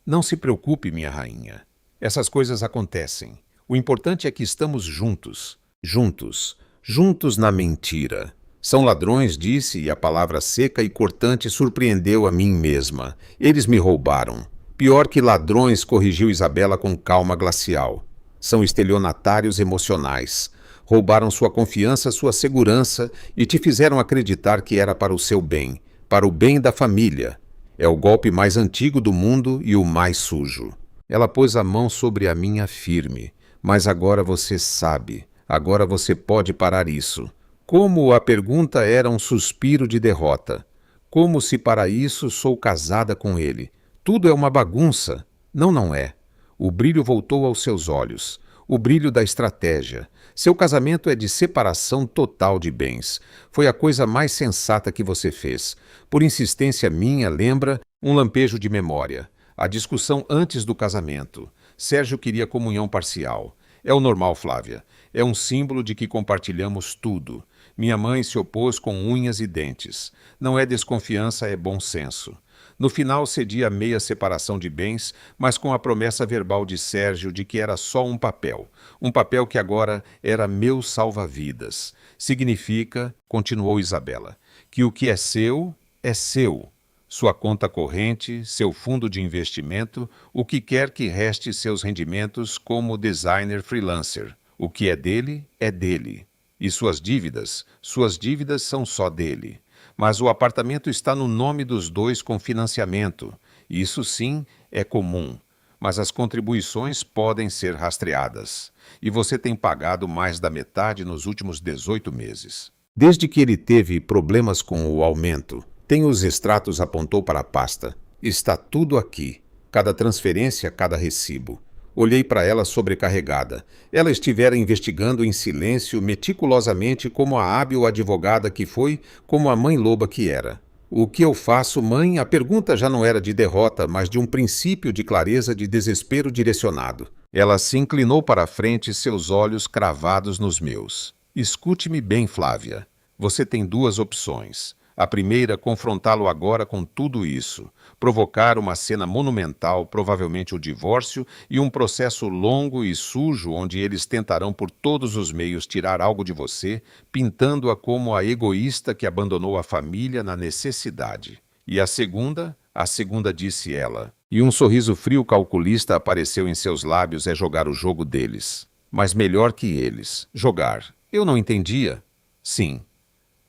Não se preocupe, minha rainha. Essas coisas acontecem. O importante é que estamos juntos. Juntos. Juntos na mentira. São ladrões, disse, e a palavra seca e cortante surpreendeu a mim mesma. Eles me roubaram. Pior que ladrões, corrigiu Isabela com calma glacial. São estelionatários emocionais. Roubaram sua confiança, sua segurança e te fizeram acreditar que era para o seu bem, para o bem da família. É o golpe mais antigo do mundo e o mais sujo. Ela pôs a mão sobre a minha firme. Mas agora você sabe. Agora você pode parar isso. Como a pergunta era um suspiro de derrota. Como se para isso sou casada com ele. Tudo é uma bagunça. Não, não é. O brilho voltou aos seus olhos. O brilho da estratégia. Seu casamento é de separação total de bens. Foi a coisa mais sensata que você fez. Por insistência minha, lembra? Um lampejo de memória. A discussão antes do casamento. Sérgio queria comunhão parcial. É o normal, Flávia. É um símbolo de que compartilhamos tudo. Minha mãe se opôs com unhas e dentes. Não é desconfiança, é bom senso. No final cedi a meia separação de bens, mas com a promessa verbal de Sérgio de que era só um papel. Um papel que agora era meu salva-vidas. Significa, continuou Isabela, que o que é seu, é seu. Sua conta corrente, seu fundo de investimento, o que quer que reste seus rendimentos como designer freelancer. O que é dele, é dele. E suas dívidas são só dele. Mas o apartamento está no nome dos dois com financiamento. Isso sim é comum. Mas as contribuições podem ser rastreadas. E você tem pagado mais da metade nos últimos 18 meses. Desde que ele teve problemas com o aumento. Tem os extratos, apontou para a pasta. Está tudo aqui. Cada transferência, cada recibo. Olhei para ela sobrecarregada. Ela estivera investigando em silêncio, meticulosamente, como a hábil advogada que foi, como a mãe loba que era. O que eu faço, mãe? A pergunta já não era de derrota, mas de um princípio de clareza, de desespero direcionado. Ela se inclinou para a frente, seus olhos cravados nos meus. Escute-me bem, Flávia. Você tem duas opções. A primeira, confrontá-lo agora com tudo isso. Provocar uma cena monumental, provavelmente o divórcio, e um processo longo e sujo onde eles tentarão por todos os meios tirar algo de você, pintando-a como a egoísta que abandonou a família na necessidade. E a segunda, A segunda disse ela. E um sorriso frio calculista apareceu em seus lábios. É jogar o jogo deles. Mas melhor que eles. Jogar. Eu não entendia. Sim.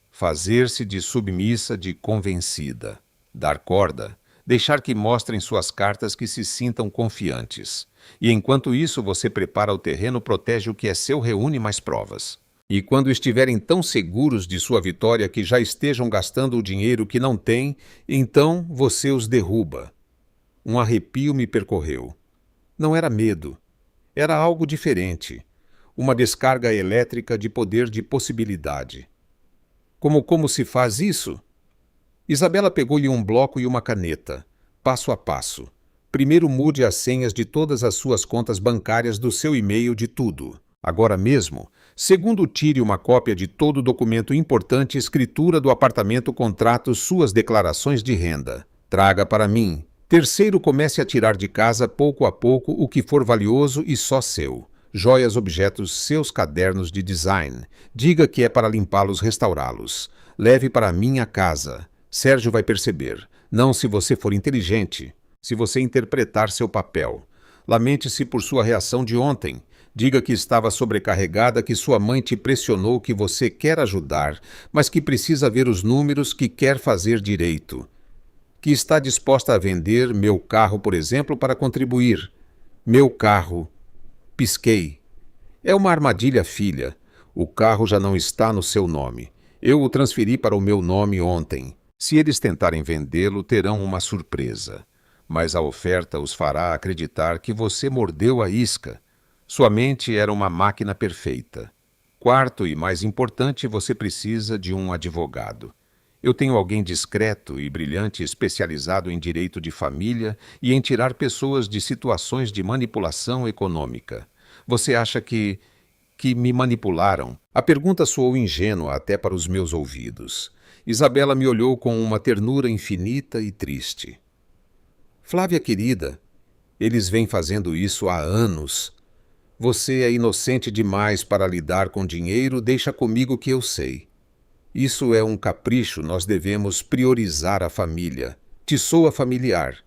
Fazer-se de submissa, de convencida. Dar corda. Deixar que mostrem suas cartas, que se sintam confiantes. E enquanto isso você prepara o terreno, protege o que é seu, reúne mais provas. E quando estiverem tão seguros de sua vitória que já estejam gastando o dinheiro que não têm, então você os derruba. Um arrepio me percorreu. Não era medo. Era algo diferente. Uma descarga elétrica de poder, de possibilidade. Como se faz isso? Isabela pegou-lhe um bloco e uma caneta. Passo a passo. Primeiro mude as senhas de todas as suas contas bancárias, do seu e-mail, de tudo. Agora mesmo. Segundo, tire uma cópia de todo documento importante, escritura do apartamento, contratos, suas declarações de renda. Traga para mim. Terceiro, comece a tirar de casa, pouco a pouco, o que for valioso e só seu. Joias, objetos, seus cadernos de design. Diga que é para limpá-los, restaurá-los. Leve para minha casa. Sérgio vai perceber. Não se você for inteligente. Se você interpretar seu papel. Lamente-se por sua reação de ontem. Diga que estava sobrecarregada, que sua mãe te pressionou, que você quer ajudar, mas que precisa ver os números, que quer fazer direito. Que está disposta a vender meu carro, por exemplo, para contribuir. Meu carro. Pisquei. É uma armadilha, filha. O carro já não está no seu nome. Eu o transferi para o meu nome ontem. Se eles tentarem vendê-lo, terão uma surpresa. Mas a oferta os fará acreditar que você mordeu a isca. Sua mente era uma máquina perfeita. Quarto e mais importante, você precisa de um advogado. Eu tenho alguém discreto e brilhante, especializado em direito de família e em tirar pessoas de situações de manipulação econômica. Você acha que me manipularam? A pergunta soou ingênua até para os meus ouvidos. Isabela me olhou com uma ternura infinita e triste. Flávia querida, eles vêm fazendo isso há anos. Você é inocente demais para lidar com dinheiro, deixa comigo que eu sei. Isso é um capricho, nós devemos priorizar a família. Te soa familiar.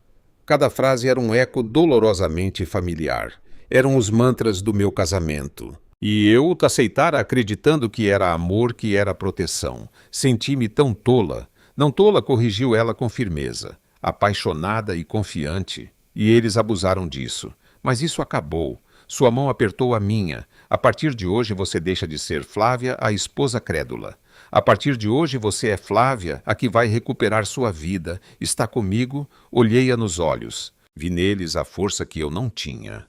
Cada frase era um eco dolorosamente familiar. Eram os mantras do meu casamento. E eu aceitara acreditando que era amor, que era proteção. Senti-me tão tola. Não tola, corrigiu ela com firmeza. Apaixonada e confiante. E eles abusaram disso. Mas isso acabou. Sua mão apertou a minha. A partir de hoje você deixa de ser Flávia, a esposa crédula. A partir de hoje você é Flávia, a que vai recuperar sua vida. Está comigo? Olhei-a nos olhos. Vi neles a força que eu não tinha.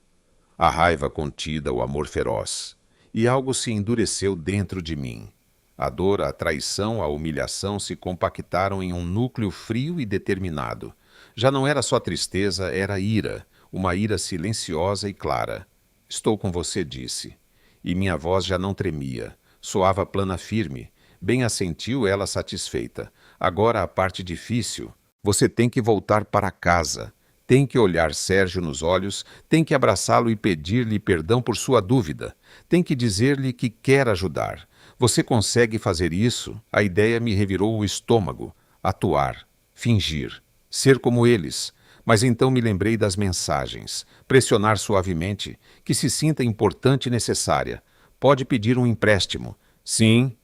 A raiva contida, o amor feroz. E algo se endureceu dentro de mim. A dor, a traição, a humilhação se compactaram em um núcleo frio e determinado. Já não era só tristeza, era ira. Uma ira silenciosa e clara. Estou com você, disse. E minha voz já não tremia. Soava plana, firme. Bem assentiu ela, satisfeita. Agora a parte difícil. Você tem que voltar para casa. Tem que olhar Sérgio nos olhos. Tem que abraçá-lo e pedir-lhe perdão por sua dúvida. Tem que dizer-lhe que quer ajudar. Você consegue fazer isso? A ideia me revirou o estômago. Atuar. Fingir. Ser como eles. Mas então me lembrei das mensagens. Pressionar suavemente, que se sinta importante e necessária. Pode pedir um empréstimo. Sim.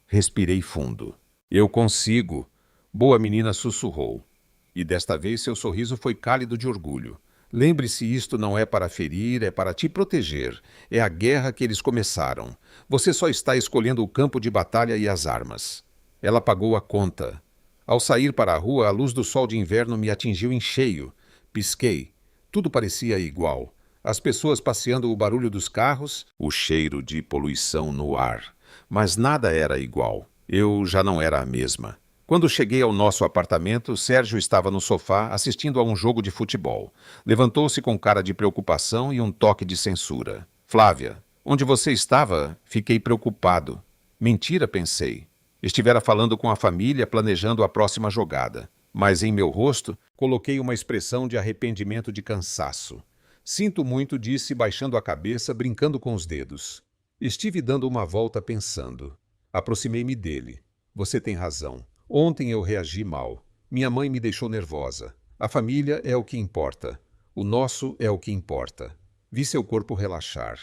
Respirei fundo. Eu consigo. Boa menina sussurrou. E desta vez seu sorriso foi cálido de orgulho. Lembre-se, isto não é para ferir, é para te proteger. É a guerra que eles começaram. Você só está escolhendo o campo de batalha e as armas. Ela pagou a conta. Ao sair para a rua, a luz do sol de inverno me atingiu em cheio. Pisquei. Tudo parecia igual. As pessoas passeando, o barulho dos carros, o cheiro de poluição no ar. Mas nada era igual. Eu já não era a mesma. Quando cheguei ao nosso apartamento, Sérgio estava no sofá assistindo a um jogo de futebol. Levantou-se com cara de preocupação e um toque de censura. Flávia, onde você estava? Fiquei preocupado. Mentira, pensei. Estivera falando com a família, planejando a próxima jogada. Mas em meu rosto, coloquei uma expressão de arrependimento, de cansaço. Sinto muito, disse, baixando a cabeça, brincando com os dedos. Estive dando uma volta pensando. Aproximei-me dele. Você tem razão. Ontem eu reagi mal. Minha mãe me deixou nervosa. A família é o que importa. O nosso é o que importa. Vi seu corpo relaxar.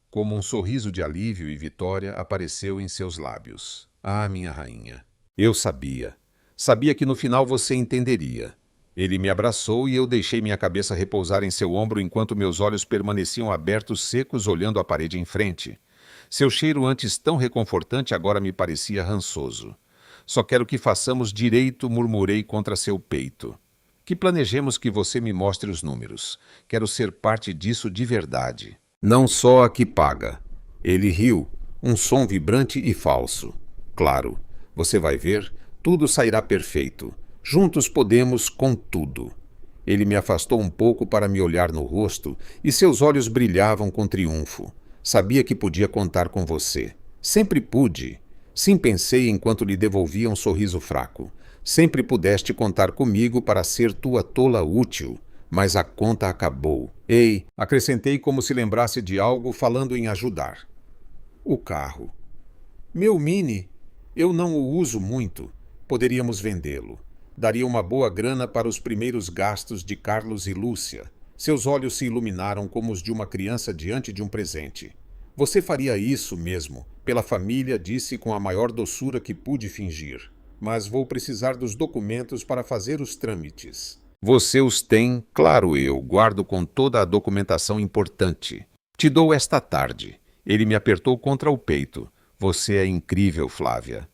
Como um sorriso de alívio e vitória apareceu em seus lábios. Ah, minha rainha. Eu sabia. Sabia que no final você entenderia. Ele me abraçou e eu deixei minha cabeça repousar em seu ombro enquanto meus olhos permaneciam abertos secos olhando a parede em frente. Seu cheiro antes tão reconfortante agora me parecia rançoso. Só quero que façamos direito, murmurei contra seu peito. Que planejemos que você me mostre os números. Quero ser parte disso de verdade. Não só a que paga. Ele riu, um som vibrante e falso. Claro, você vai ver, tudo sairá perfeito. Juntos podemos com tudo. Ele me afastou um pouco para me olhar no rosto e seus olhos brilhavam com triunfo. Sabia que podia contar com você. Sempre pude. Sim, pensei enquanto lhe devolvia um sorriso fraco. Sempre pudeste contar comigo para ser tua tola útil, mas a conta acabou. Ei, acrescentei como se lembrasse de algo falando em ajudar. O carro. Meu Mini, eu não o uso muito. Poderíamos vendê-lo. Daria uma boa grana para os primeiros gastos de Carlos e Lúcia. Seus olhos se iluminaram como os de uma criança diante de um presente. Você faria isso mesmo, pela família, disse com a maior doçura que pude fingir. Mas vou precisar dos documentos para fazer os trâmites. Você os tem, claro, eu guardo com toda a documentação importante. Te dou esta tarde. Ele me apertou contra o peito. Você é incrível, Flávia.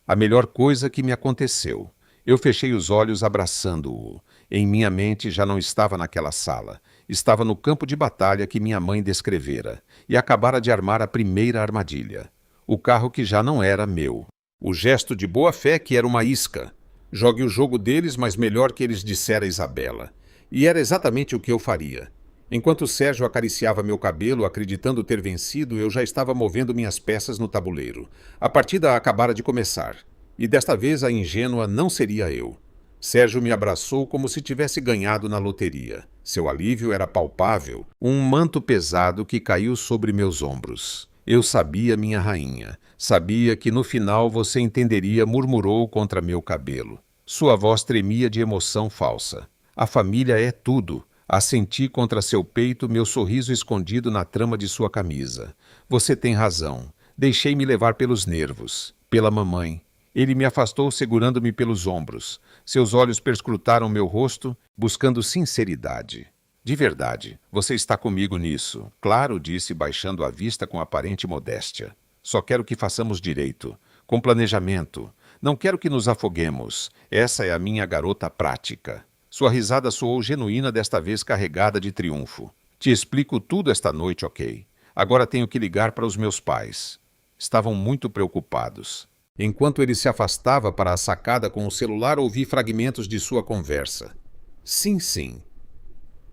A melhor coisa que me aconteceu. Eu fechei os olhos abraçando-o. Em minha mente já não estava naquela sala. Estava no campo de batalha que minha mãe descrevera e acabara de armar a primeira armadilha. O carro que já não era meu. O gesto de boa-fé que era uma isca. Jogue o jogo deles, mas melhor que eles dissera a Isabela. E era exatamente o que eu faria. Enquanto Sérgio acariciava meu cabelo, acreditando ter vencido, eu já estava movendo minhas peças no tabuleiro. A partida acabara de começar. E desta vez a ingênua não seria eu. Sérgio me abraçou como se tivesse ganhado na loteria. Seu alívio era palpável, um manto pesado que caiu sobre meus ombros. Eu sabia, minha rainha. Sabia que no final você entenderia, murmurou contra meu cabelo. Sua voz tremia de emoção falsa. A família é tudo. Assenti contra seu peito meu sorriso escondido na trama de sua camisa. Você tem razão. Deixei-me levar pelos nervos, pela mamãe. Ele me afastou segurando-me pelos ombros. Seus olhos perscrutaram meu rosto, buscando sinceridade. De verdade, você está comigo nisso. Claro, disse, baixando a vista com aparente modéstia. Só quero que façamos direito, com planejamento. Não quero que nos afoguemos. Essa é a minha garota prática. Sua risada soou genuína, desta vez carregada de triunfo. Te explico tudo esta noite, ok? Agora tenho que ligar para os meus pais. Estavam muito preocupados. Enquanto ele se afastava para a sacada com o celular, ouvi fragmentos de sua conversa. Sim, sim.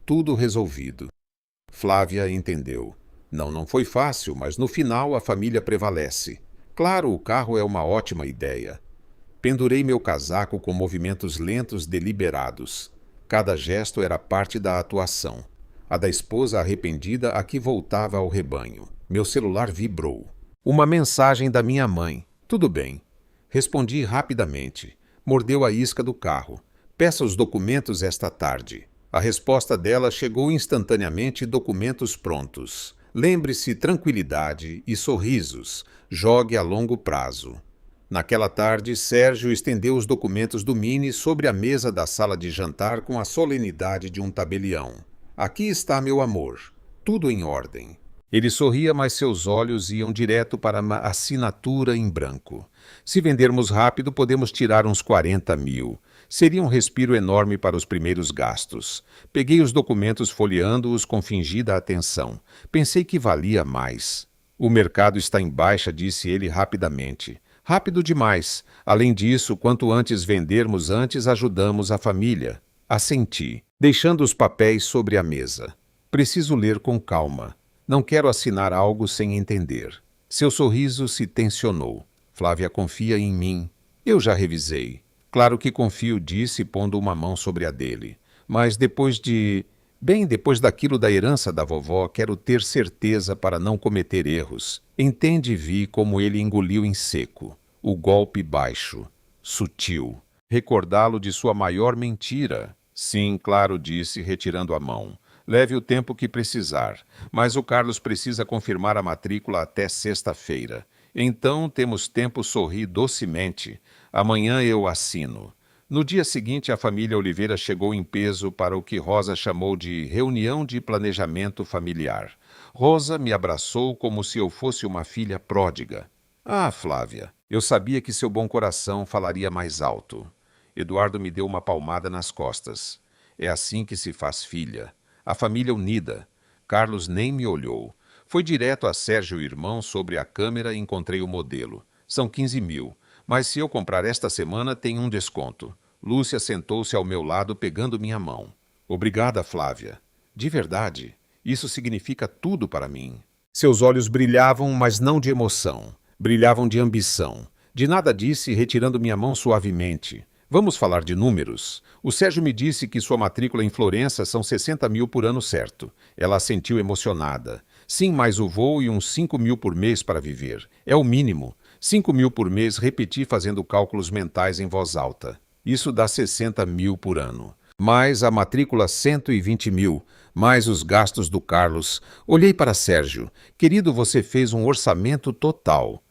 Tudo resolvido. Flávia entendeu. Não foi fácil, mas no final a família prevalece. Claro, o carro é uma ótima ideia. Pendurei meu casaco com movimentos lentos, deliberados. Cada gesto era parte da atuação. A da esposa arrependida a que voltava ao rebanho. Meu celular vibrou. Uma mensagem da minha mãe. Tudo bem. Respondi rapidamente. Mordeu a isca do carro. Peça os documentos esta tarde. A resposta dela chegou instantaneamente, documentos prontos. Lembre-se, tranquilidade e sorrisos. Jogue a longo prazo. Naquela tarde, Sérgio estendeu os documentos do Mini sobre a mesa da sala de jantar com a solenidade de um tabelião. Aqui está, meu amor. Tudo em ordem. Ele sorria, mas seus olhos iam direto para uma assinatura em branco. Se vendermos rápido, podemos tirar uns 40 mil. Seria um respiro enorme para os primeiros gastos. Peguei os documentos folheando-os com fingida atenção. Pensei que valia mais. O mercado está em baixa, disse ele rapidamente. Rápido demais. Além disso, quanto antes vendermos, antes ajudamos a família. Assenti, deixando os papéis sobre a mesa. Preciso ler com calma. Não quero assinar algo sem entender. Seu sorriso se tensionou. Flávia confia em mim. Eu já revisei. Claro que confio, disse, pondo uma mão sobre a dele. Mas depois daquilo da herança da vovó, quero ter certeza para não cometer erros. Entende, Vi, como ele engoliu em seco. O golpe baixo, sutil. Recordá-lo de sua maior mentira. Sim, claro, disse, retirando a mão. Leve o tempo que precisar, mas o Carlos precisa confirmar a matrícula até sexta-feira. Então temos tempo, sorri docemente. Amanhã eu assino. No dia seguinte, a família Oliveira chegou em peso para o que Rosa chamou de reunião de planejamento familiar. Rosa me abraçou como se eu fosse uma filha pródiga. Ah, Flávia, eu sabia que seu bom coração falaria mais alto. Eduardo me deu uma palmada nas costas. É assim que se faz filha. A família unida. Carlos nem me olhou. Foi direto a Sérgio Irmão sobre a câmera e encontrei o modelo. São 15 mil, mas se eu comprar esta semana tem um desconto. Lúcia sentou-se ao meu lado pegando minha mão. Obrigada, Flávia. De verdade, isso significa tudo para mim. Seus olhos brilhavam, mas não de emoção. Brilhavam de ambição. De nada disse, retirando minha mão suavemente. Vamos falar de números. O Sérgio me disse que sua matrícula em Florença são 60 mil por ano certo. Ela assentiu emocionada. Sim, mais o voo e uns 5 mil por mês para viver. É o mínimo. 5 mil por mês, repeti fazendo cálculos mentais em voz alta. Isso dá 60 mil por ano. Mais a matrícula 120 mil, mais os gastos do Carlos. Olhei para Sérgio. Querido, você fez um orçamento total.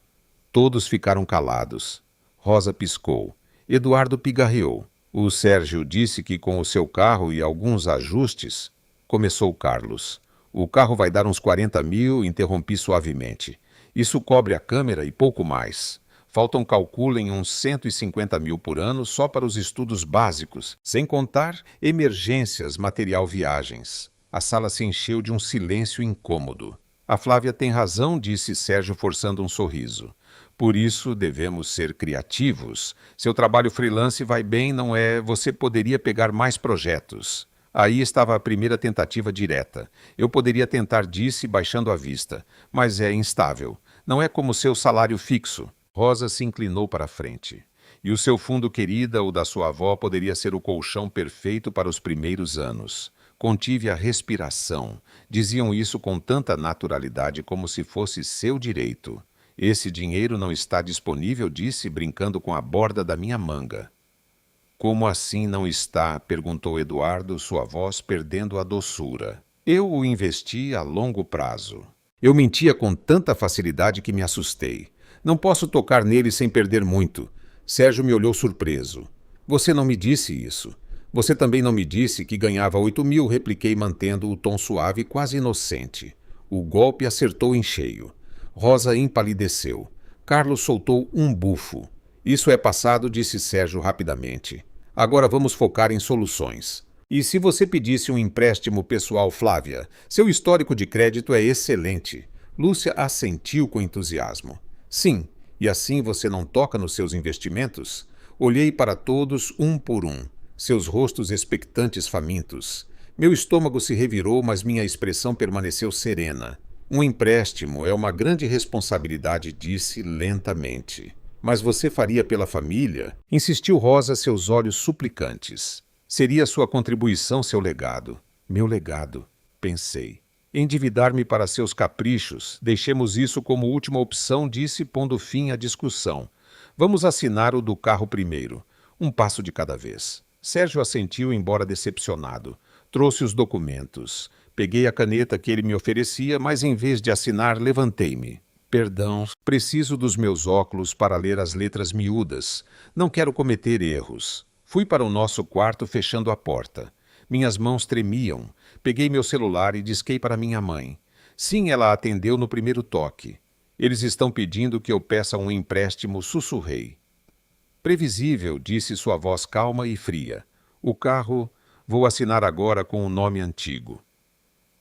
Todos ficaram calados. Rosa piscou. Eduardo pigarreou. O Sérgio disse que com o seu carro e alguns ajustes... Começou Carlos. O carro vai dar uns 40 mil, interrompi suavemente. Isso cobre a câmera e pouco mais. Faltam, calculem, uns 150 mil por ano só para os estudos básicos, sem contar emergências, material, viagens. A sala se encheu de um silêncio incômodo. A Flávia tem razão, disse Sérgio forçando um sorriso. Por isso, devemos ser criativos. Seu trabalho freelance vai bem, não é? Você poderia pegar mais projetos. Aí estava a primeira tentativa direta. Eu poderia tentar, disse, baixando a vista. Mas é instável. Não é como seu salário fixo. Rosa se inclinou para a frente. E o seu fundo, querida, o da sua avó, poderia ser o colchão perfeito para os primeiros anos. Contive a respiração. Diziam isso com tanta naturalidade como se fosse seu direito. Esse dinheiro não está disponível, disse, brincando com a borda da minha manga. Como assim não está? Perguntou Eduardo, sua voz perdendo a doçura. Eu o investi a longo prazo. Eu mentia com tanta facilidade que me assustei. Não posso tocar nele sem perder muito. Sérgio me olhou surpreso. Você não me disse isso. Você também não me disse que ganhava 8 mil, repliquei mantendo o tom suave, quase inocente. O golpe acertou em cheio. Rosa empalideceu. Carlos soltou um bufo. Isso é passado, disse Sérgio rapidamente. Agora vamos focar em soluções. E se você pedisse um empréstimo pessoal, Flávia? Seu histórico de crédito é excelente. Lúcia assentiu com entusiasmo. Sim, e assim você não toca nos seus investimentos? Olhei para todos um por um, seus rostos expectantes famintos. Meu estômago se revirou, mas minha expressão permaneceu serena. Um empréstimo é uma grande responsabilidade, disse lentamente. Mas você faria pela família? Insistiu Rosa, seus olhos suplicantes. Seria sua contribuição, seu legado. Meu legado, pensei. Endividar-me para seus caprichos, deixemos isso como última opção, disse, pondo fim à discussão. Vamos assinar o do carro primeiro. Um passo de cada vez. Sérgio assentiu, embora decepcionado. Trouxe os documentos. Peguei a caneta que ele me oferecia, mas em vez de assinar, levantei-me. Perdão, preciso dos meus óculos para ler as letras miúdas. Não quero cometer erros. Fui para o nosso quarto, fechando a porta. Minhas mãos tremiam. Peguei meu celular e disquei para minha mãe. Sim, ela atendeu no primeiro toque. Eles estão pedindo que eu peça um empréstimo, sussurrei. Previsível, disse sua voz calma e fria. O carro, vou assinar agora com o nome antigo.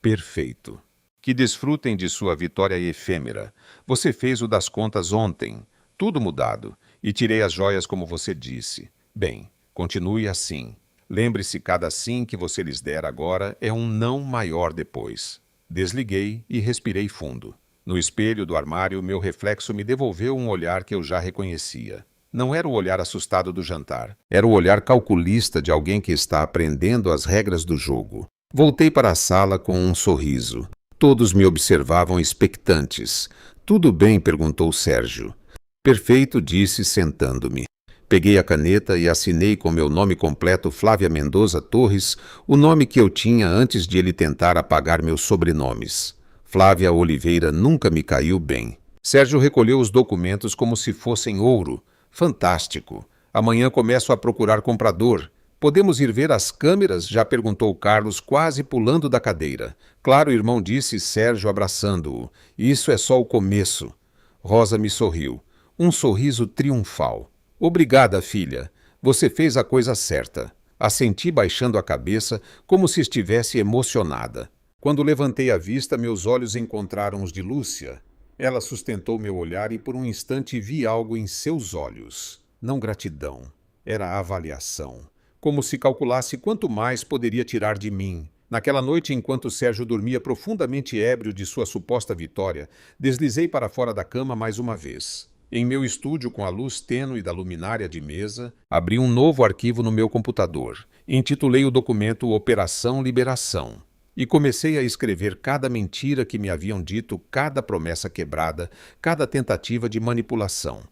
Perfeito. Que desfrutem de sua vitória efêmera. Você fez o das contas ontem. Tudo mudado. E tirei as joias como você disse. Bem, continue assim. Lembre-se, cada sim que você lhes der agora é um não maior depois. Desliguei e respirei fundo. No espelho do armário, meu reflexo me devolveu um olhar que eu já reconhecia. Não era o olhar assustado do jantar. Era o olhar calculista de alguém que está aprendendo as regras do jogo. Voltei para a sala com um sorriso. Todos me observavam expectantes. Tudo bem? Perguntou Sérgio. Perfeito, disse, sentando-me. Peguei a caneta e assinei com meu nome completo Flávia Mendoza Torres, o nome que eu tinha antes de ele tentar apagar meus sobrenomes. Flávia Oliveira nunca me caiu bem. Sérgio recolheu os documentos como se fossem ouro. Fantástico! Amanhã começo a procurar comprador. Podemos ir ver as câmeras? Já perguntou Carlos, quase pulando da cadeira. Claro, irmão, disse Sérgio abraçando-o. Isso é só o começo. Rosa me sorriu. Um sorriso triunfal. Obrigada, filha. Você fez a coisa certa. Assenti baixando a cabeça, como se estivesse emocionada. Quando levantei a vista, meus olhos encontraram os de Lúcia. Ela sustentou meu olhar e por um instante vi algo em seus olhos. Não gratidão. Era avaliação. Como se calculasse quanto mais poderia tirar de mim. Naquela noite, enquanto Sérgio dormia profundamente ébrio de sua suposta vitória, deslizei para fora da cama mais uma vez. Em meu estúdio, com a luz tênue da luminária de mesa, abri um novo arquivo no meu computador. Intitulei o documento Operação Liberação. E comecei a escrever cada mentira que me haviam dito, cada promessa quebrada, cada tentativa de manipulação.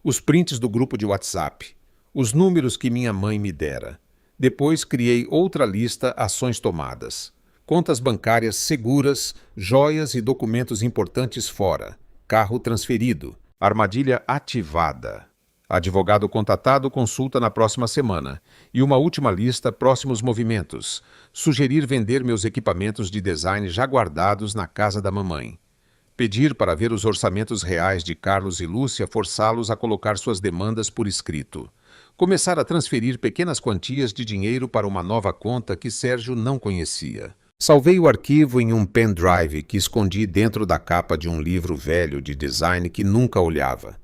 Os prints do grupo de WhatsApp. Os números que minha mãe me dera. Depois criei outra lista, ações tomadas. Contas bancárias seguras, joias e documentos importantes fora. Carro transferido. Armadilha ativada. Advogado contatado, consulta na próxima semana. E uma última lista, próximos movimentos. Sugerir vender meus equipamentos de design já guardados na casa da mamãe. Pedir para ver os orçamentos reais de Carlos e Lúcia, forçá-los a colocar suas demandas por escrito. Começar a transferir pequenas quantias de dinheiro para uma nova conta que Sérgio não conhecia. Salvei o arquivo em um pendrive que escondi dentro da capa de um livro velho de design que nunca olhava.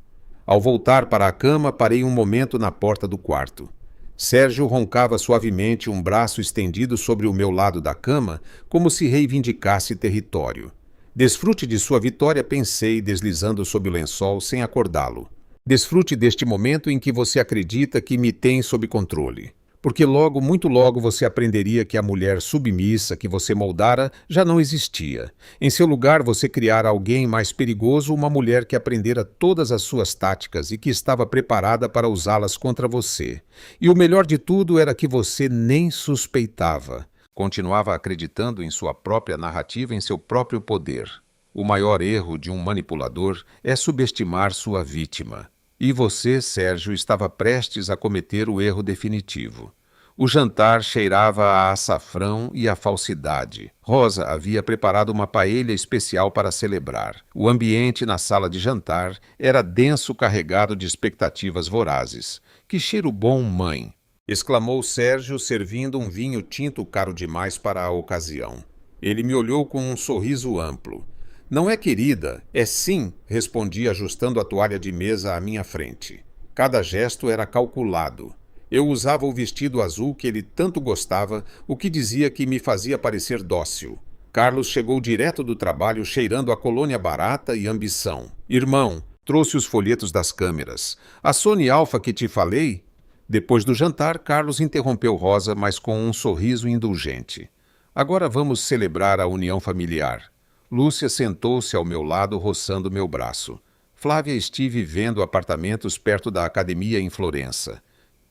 Ao voltar para a cama, parei um momento na porta do quarto. Sérgio roncava suavemente, um braço estendido sobre o meu lado da cama, como se reivindicasse território. Desfrute de sua vitória, pensei, deslizando sob o lençol sem acordá-lo. Desfrute deste momento em que você acredita que me tem sob controle. Porque logo, muito logo, você aprenderia que a mulher submissa que você moldara já não existia. Em seu lugar, você criara alguém mais perigoso, uma mulher que aprendera todas as suas táticas e que estava preparada para usá-las contra você. E o melhor de tudo era que você nem suspeitava. Continuava acreditando em sua própria narrativa, em seu próprio poder. O maior erro de um manipulador é subestimar sua vítima. E você, Sérgio, estava prestes a cometer o erro definitivo. O jantar cheirava a açafrão e a falsidade. Rosa havia preparado uma paella especial para celebrar. O ambiente na sala de jantar era denso, carregado de expectativas vorazes. Que cheiro bom, mãe! Exclamou Sérgio, servindo um vinho tinto caro demais para a ocasião. Ele me olhou com um sorriso amplo. Não é querida, é sim, respondi ajustando a toalha de mesa à minha frente. Cada gesto era calculado. Eu usava o vestido azul que ele tanto gostava, o que dizia que me fazia parecer dócil. Carlos chegou direto do trabalho cheirando a colônia barata e ambição. Irmão, trouxe os folhetos das câmeras. A Sony Alpha que te falei? Depois do jantar, Carlos interrompeu Rosa, mas com um sorriso indulgente. Agora vamos celebrar a união familiar. Lúcia sentou-se ao meu lado, roçando meu braço. Flávia, estive vendo apartamentos perto da academia em Florença.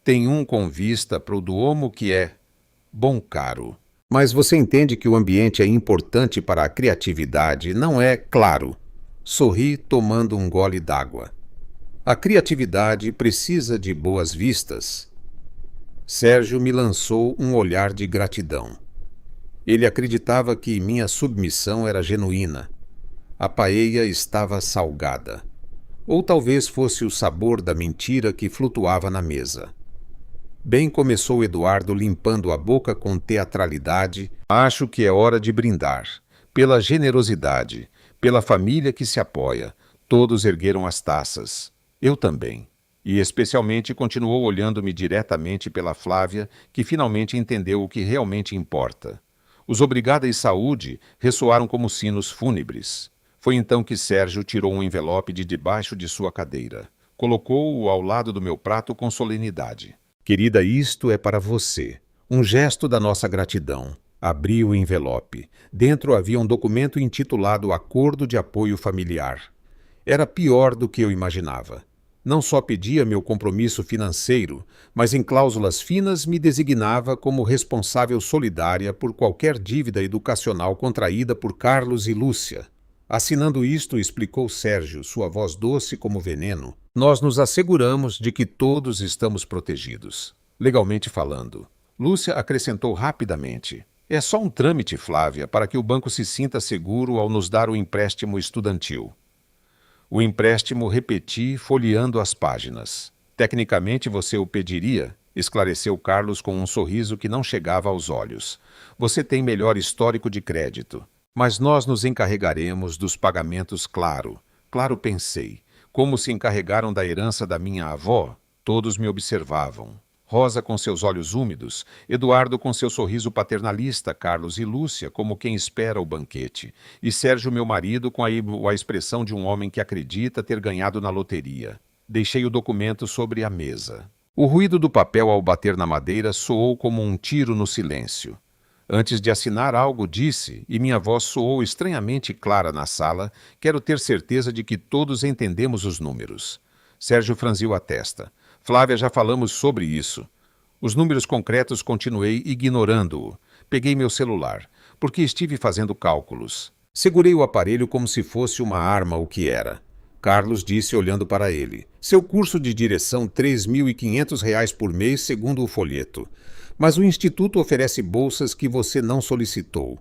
Tem um com vista para o Duomo que é bom caro. Mas você entende que o ambiente é importante para a criatividade, não é? Claro. Sorri tomando um gole d'água. A criatividade precisa de boas vistas. Sérgio me lançou um olhar de gratidão. Ele acreditava que minha submissão era genuína. A paella estava salgada. Ou talvez fosse o sabor da mentira que flutuava na mesa. Bem, começou Eduardo limpando a boca com teatralidade. Acho que é hora de brindar. Pela generosidade, pela família que se apoia. Todos ergueram as taças. Eu também. E especialmente continuou olhando-me diretamente pela Flávia, que finalmente entendeu o que realmente importa. Os obrigada e saúde ressoaram como sinos fúnebres. Foi então que Sérgio tirou um envelope de debaixo de sua cadeira. Colocou-o ao lado do meu prato com solenidade. Querida, isto é para você. Um gesto da nossa gratidão. Abri o envelope. Dentro havia um documento intitulado Acordo de Apoio Familiar. Era pior do que eu imaginava. Não só pedia meu compromisso financeiro, mas em cláusulas finas me designava como responsável solidária por qualquer dívida educacional contraída por Carlos e Lúcia. Assinando isto, explicou Sérgio, sua voz doce como veneno, nós nos asseguramos de que todos estamos protegidos. Legalmente falando. Lúcia acrescentou rapidamente. É só um trâmite, Flávia, para que o banco se sinta seguro ao nos dar o empréstimo estudantil. O empréstimo repeti, folheando as páginas. Tecnicamente você o pediria? Esclareceu Carlos com um sorriso que não chegava aos olhos. Você tem melhor histórico de crédito. Mas nós nos encarregaremos dos pagamentos, claro. Claro, pensei. Como se encarregaram da herança da minha avó? Todos me observavam. Rosa com seus olhos úmidos, Eduardo com seu sorriso paternalista, Carlos e Lúcia como quem espera o banquete, e Sérgio, meu marido, com a expressão de um homem que acredita ter ganhado na loteria. Deixei o documento sobre a mesa. O ruído do papel ao bater na madeira soou como um tiro no silêncio. Antes de assinar algo, disse, e minha voz soou estranhamente clara na sala, quero ter certeza de que todos entendemos os números. Sérgio franziu a testa. Flávia, já falamos sobre isso. Os números concretos continuei ignorando-o. Peguei meu celular, porque estive fazendo cálculos. Segurei o aparelho como se fosse uma arma o que era. Carlos disse olhando para ele. Seu curso de direção R$ 3.500 por mês, segundo o folheto. Mas o Instituto oferece bolsas que você não solicitou.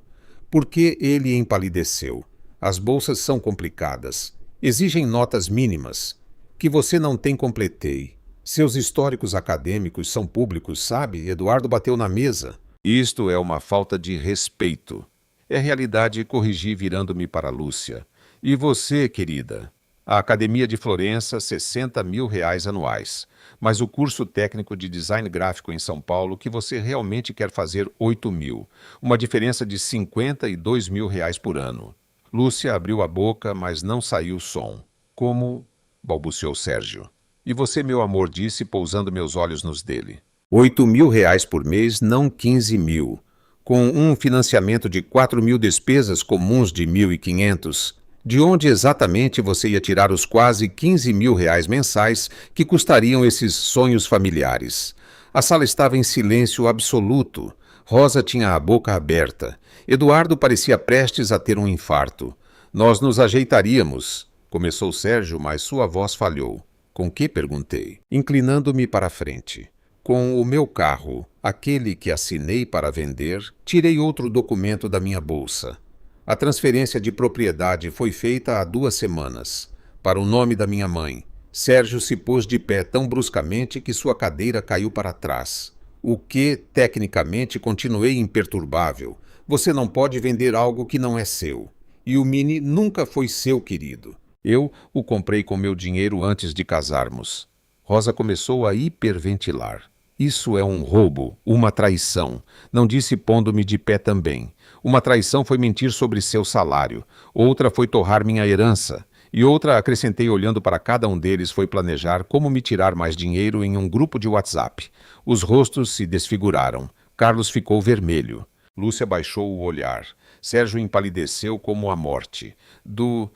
Por que ele empalideceu? As bolsas são complicadas. Exigem notas mínimas, que você não tem, completei. Seus históricos acadêmicos são públicos, sabe? Eduardo bateu na mesa. Isto é uma falta de respeito. É realidade, corrigi virando-me para Lúcia. E você, querida? A Academia de Florença, R$ 60 mil anuais. Mas o curso técnico de design gráfico em São Paulo que você realmente quer fazer 8 mil. Uma diferença de R$ 52 mil por ano. Lúcia abriu a boca, mas não saiu som. Como? Balbuciou Sérgio. E você, meu amor, disse, pousando meus olhos nos dele. R$ 8.000 por mês, não 15 mil. Com um financiamento de 4 mil despesas comuns de 1.500. De onde exatamente você ia tirar os quase 15 mil mensais que custariam esses sonhos familiares? A sala estava em silêncio absoluto. Rosa tinha a boca aberta. Eduardo parecia prestes a ter um infarto. Nós nos ajeitaríamos, começou Sérgio, mas sua voz falhou. Com que? Perguntei, inclinando-me para a frente. Com o meu carro, aquele que assinei para vender, tirei outro documento da minha bolsa. A transferência de propriedade foi feita há 2 semanas, para o nome da minha mãe. Sérgio se pôs de pé tão bruscamente que sua cadeira caiu para trás. O que, tecnicamente, continuei imperturbável. Você não pode vender algo que não é seu. E o Mini nunca foi seu, querido. Eu o comprei com meu dinheiro antes de casarmos. Rosa começou a hiperventilar. Isso é um roubo, uma traição. Não disse pondo-me de pé também. Uma traição foi mentir sobre seu salário. Outra foi torrar minha herança. E outra, acrescentei olhando para cada um deles, foi planejar como me tirar mais dinheiro em um grupo de WhatsApp. Os rostos se desfiguraram. Carlos ficou vermelho. Lúcia baixou o olhar. Sérgio empalideceu como a morte. Do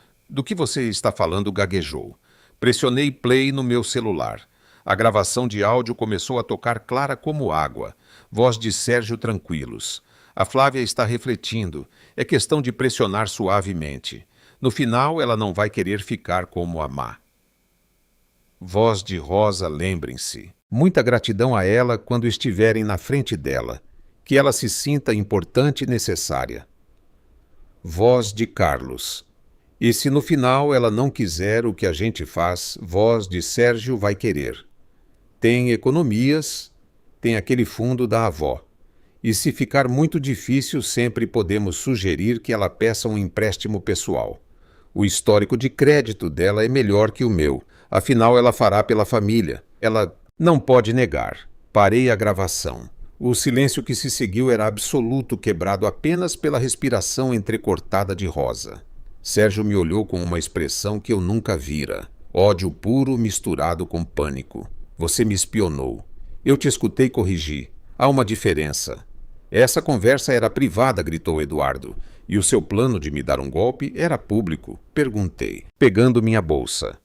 que você está falando, gaguejou. Pressionei play no meu celular. A gravação de áudio começou a tocar clara como água. Voz de Sérgio tranquilos. A Flávia está refletindo. É questão de pressionar suavemente. No final, ela não vai querer ficar como a Má. Voz de Rosa, lembrem-se. Muita gratidão a ela quando estiverem na frente dela. Que ela se sinta importante e necessária. Voz de Carlos. E se no final ela não quiser o que a gente faz, voz de Sérgio vai querer. Tem economias, tem aquele fundo da avó. E se ficar muito difícil, sempre podemos sugerir que ela peça um empréstimo pessoal. O histórico de crédito dela é melhor que o meu, afinal ela fará pela família. Ela não pode negar. Parei a gravação. O silêncio que se seguiu era absoluto, quebrado apenas pela respiração entrecortada de Rosa. Sérgio me olhou com uma expressão que eu nunca vira. Ódio puro misturado com pânico. Você me espionou. Eu te escutei corrigir. Há uma diferença. Essa conversa era privada, gritou Eduardo. E o seu plano de me dar um golpe era público. Perguntei, pegando minha bolsa.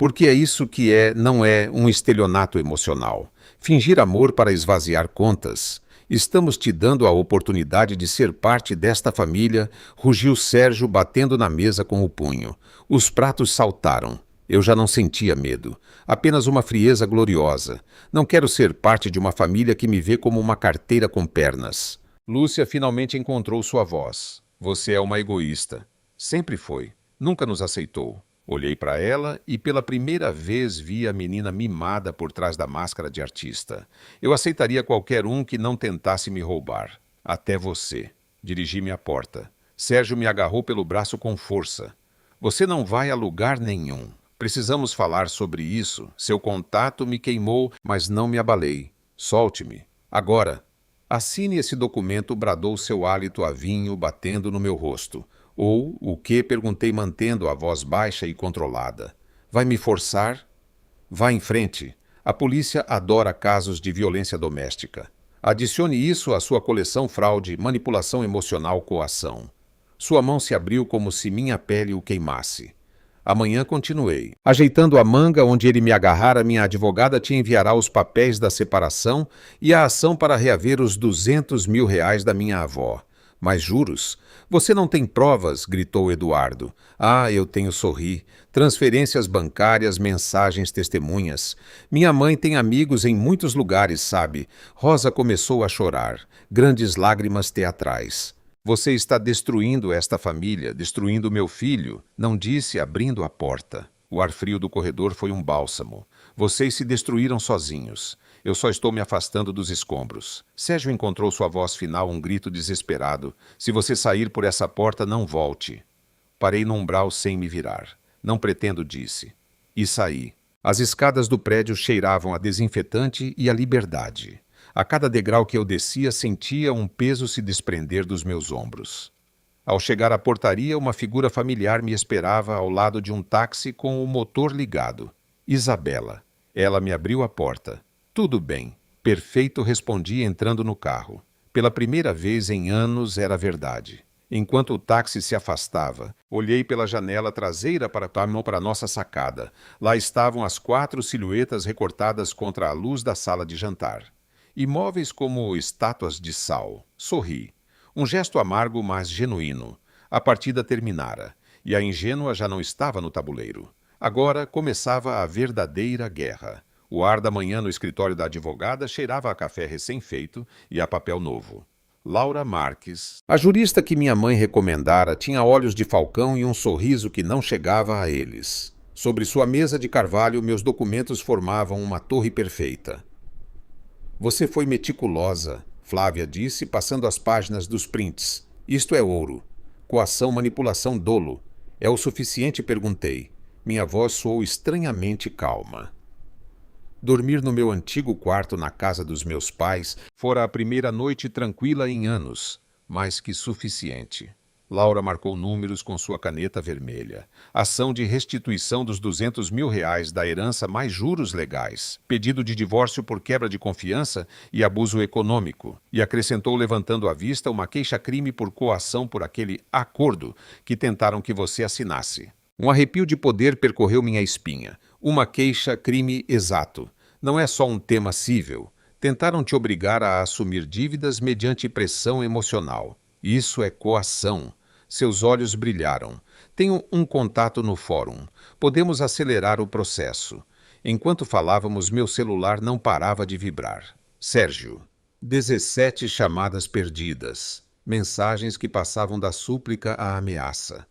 Porque é isso que não é um estelionato emocional. Fingir amor para esvaziar contas. Estamos te dando a oportunidade de ser parte desta família, rugiu Sérgio batendo na mesa com o punho. Os pratos saltaram. Eu já não sentia medo. Apenas uma frieza gloriosa. Não quero ser parte de uma família que me vê como uma carteira com pernas. Lúcia finalmente encontrou sua voz. Você é uma egoísta. Sempre foi. Nunca nos aceitou. Olhei para ela e pela primeira vez vi a menina mimada por trás da máscara de artista. Eu aceitaria qualquer um que não tentasse me roubar. Até você. Dirigi-me à porta. Sérgio me agarrou pelo braço com força. Você não vai a lugar nenhum. Precisamos falar sobre isso. Seu contato me queimou, mas não me abalei. Solte-me. Agora. Assine esse documento, bradou seu hálito a vinho batendo no meu rosto. Ou, o que? Perguntei mantendo a voz baixa e controlada. Vai me forçar? Vá em frente. A polícia adora casos de violência doméstica. Adicione isso à sua coleção fraude, manipulação emocional, coação. Sua mão se abriu como se minha pele o queimasse. Amanhã continuei. Ajeitando a manga onde ele me agarrara, minha advogada te enviará os papéis da separação e a ação para reaver os R$200 mil da minha avó. Mas juros? Você não tem provas, gritou Eduardo. Ah, eu tenho, sorri. Transferências bancárias, mensagens, testemunhas. Minha mãe tem amigos em muitos lugares, sabe? Rosa começou a chorar. Grandes lágrimas teatrais. Você está destruindo esta família, destruindo meu filho, não disse abrindo a porta. O ar frio do corredor foi um bálsamo. Vocês se destruíram sozinhos. Eu só estou me afastando dos escombros. Sérgio encontrou sua voz final, um grito desesperado. Se você sair por essa porta, não volte. Parei no umbral sem me virar. Não pretendo, disse. E saí. As escadas do prédio cheiravam a desinfetante e a liberdade. A cada degrau que eu descia, sentia um peso se desprender dos meus ombros. Ao chegar à portaria, uma figura familiar me esperava ao lado de um táxi com o motor ligado. Isabela. Ela me abriu a porta. Tudo bem. Perfeito, respondi entrando no carro. Pela primeira vez em anos era verdade. Enquanto o táxi se afastava, olhei pela janela traseira para a nossa sacada. Lá estavam as 4 silhuetas recortadas contra a luz da sala de jantar. Imóveis como estátuas de sal. Sorri. Um gesto amargo, mas genuíno. A partida terminara, e a ingênua já não estava no tabuleiro. Agora começava a verdadeira guerra. O ar da manhã no escritório da advogada cheirava a café recém-feito e a papel novo. Laura Marques. A jurista que minha mãe recomendara tinha olhos de falcão e um sorriso que não chegava a eles. Sobre sua mesa de carvalho, meus documentos formavam uma torre perfeita. Você foi meticulosa, Flávia disse, passando as páginas dos prints. Isto é ouro. Coação, manipulação, dolo. É o suficiente? Perguntei. Minha voz soou estranhamente calma. Dormir no meu antigo quarto na casa dos meus pais fora a primeira noite tranquila em anos, mais que suficiente. Laura marcou números com sua caneta vermelha. Ação de restituição dos R$200 mil da herança mais juros legais. Pedido de divórcio por quebra de confiança e abuso econômico. E acrescentou levantando à vista uma queixa-crime por coação por aquele acordo que tentaram que você assinasse. Um arrepio de poder percorreu minha espinha. Uma queixa-crime exato. Não é só um tema cível. Tentaram te obrigar a assumir dívidas mediante pressão emocional. Isso é coação. Seus olhos brilharam. Tenho um contato no fórum. Podemos acelerar o processo. Enquanto falávamos, meu celular não parava de vibrar. Sérgio. 17 chamadas perdidas. Mensagens que passavam da súplica à ameaça.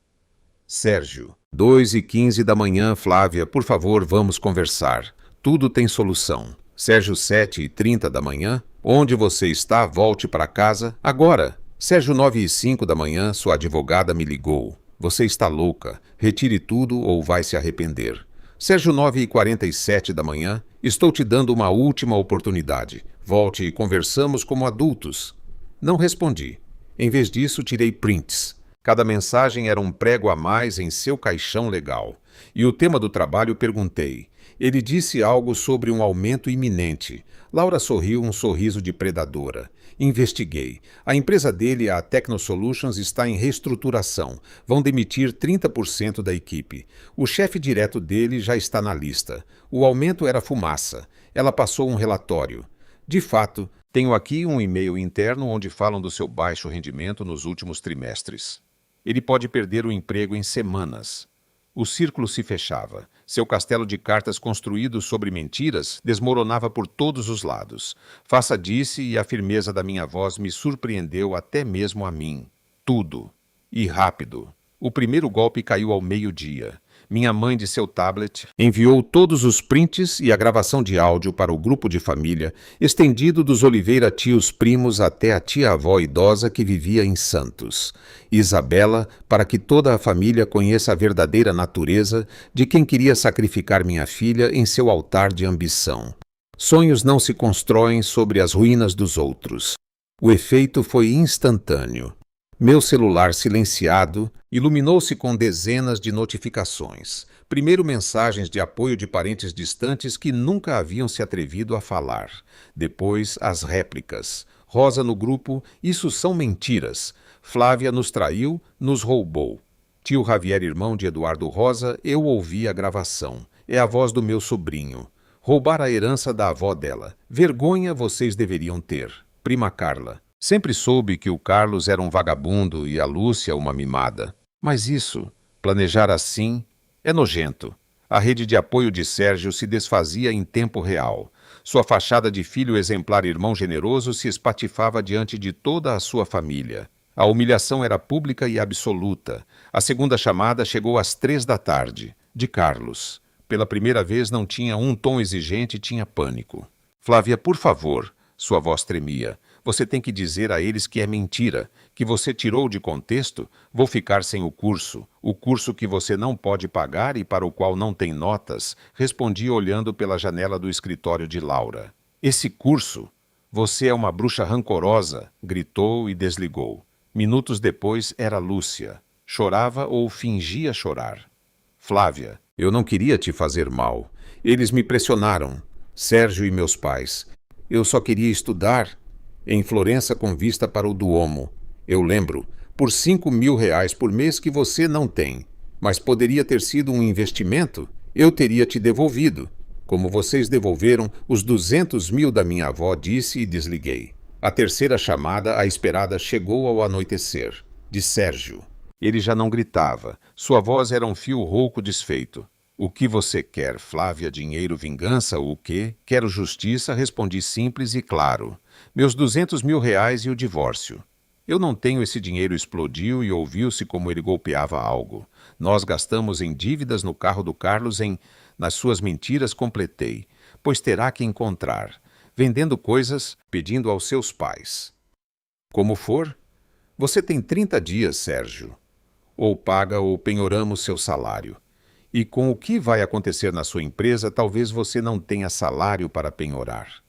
Sérgio. 2h15 da manhã, Flávia, por favor, vamos conversar. Tudo tem solução. Sérgio, 7h30 da manhã. Onde você está? Volte para casa. Agora. Sérgio, 9h05 da manhã, sua advogada me ligou. Você está louca. Retire tudo ou vai se arrepender. Sérgio, 9h47 da manhã. Estou te dando uma última oportunidade. Volte e conversamos como adultos. Não respondi. Em vez disso, tirei prints. Cada mensagem era um prego a mais em seu caixão legal. E o tema do trabalho perguntei. Ele disse algo sobre um aumento iminente. Laura sorriu um sorriso de predadora. Investiguei. A empresa dele, a Technosolutions, está em reestruturação. Vão demitir 30% da equipe. O chefe direto dele já está na lista. O aumento era fumaça. Ela passou um relatório. De fato, tenho aqui um e-mail interno onde falam do seu baixo rendimento nos últimos trimestres. Ele pode perder o emprego em semanas. O círculo se fechava. Seu castelo de cartas construído sobre mentiras desmoronava por todos os lados. Faça disse e a firmeza da minha voz me surpreendeu até mesmo a mim. Tudo. E rápido. O primeiro golpe caiu ao meio-dia. Minha mãe, de seu tablet, enviou todos os prints e a gravação de áudio para o grupo de família, estendido dos Oliveira tios primos até a tia-avó idosa que vivia em Santos. Isabela, para que toda a família conheça a verdadeira natureza de quem queria sacrificar minha filha em seu altar de ambição. Sonhos não se constroem sobre as ruínas dos outros. O efeito foi instantâneo. Meu celular silenciado iluminou-se com dezenas de notificações. Primeiro mensagens de apoio de parentes distantes que nunca haviam se atrevido a falar. Depois as réplicas. Rosa no grupo, isso são mentiras. Flávia nos traiu, nos roubou. Tio Javier, irmão de Eduardo Rosa, eu ouvi a gravação. É a voz do meu sobrinho. Roubar a herança da avó dela. Vergonha vocês deveriam ter. Prima Carla. Sempre soube que o Carlos era um vagabundo e a Lúcia uma mimada. Mas isso, planejar assim, é nojento. A rede de apoio de Sérgio se desfazia em tempo real. Sua fachada de filho exemplar irmão generoso se espatifava diante de toda a sua família. A humilhação era pública e absoluta. A segunda chamada chegou às 3 da tarde, de Carlos. Pela primeira vez não tinha um tom exigente, tinha pânico. Flávia, por favor, sua voz tremia. Você tem que dizer a eles que é mentira, que você tirou de contexto. Vou ficar sem o curso que você não pode pagar e para o qual não tem notas, respondi olhando pela janela do escritório de Laura. Esse curso? Você é uma bruxa rancorosa, gritou e desligou. Minutos depois era Lúcia. Chorava ou fingia chorar. Flávia, eu não queria te fazer mal. Eles me pressionaram, Sérgio e meus pais. Eu só queria estudar. Em Florença com vista para o Duomo. Eu lembro, por R$ 5.000 por mês que você não tem. Mas poderia ter sido um investimento? Eu teria te devolvido. Como vocês devolveram os 200 mil da minha avó, disse e desliguei. A terceira chamada, a esperada, chegou ao anoitecer. De Sérgio. Ele já não gritava. Sua voz era um fio rouco desfeito. O que você quer, Flávia? Dinheiro, vingança? O quê? Quero justiça, respondi simples e claro. Meus 200 mil reais e o divórcio. Eu não tenho esse dinheiro, explodiu e ouviu-se como ele golpeava algo. Nós gastamos em dívidas no carro do Carlos nas suas mentiras completei. Pois terá que encontrar. Vendendo coisas, pedindo aos seus pais. Como for, você tem 30 dias, Sérgio. Ou paga ou penhoramos seu salário. E com o que vai acontecer na sua empresa, talvez você não tenha salário para penhorar.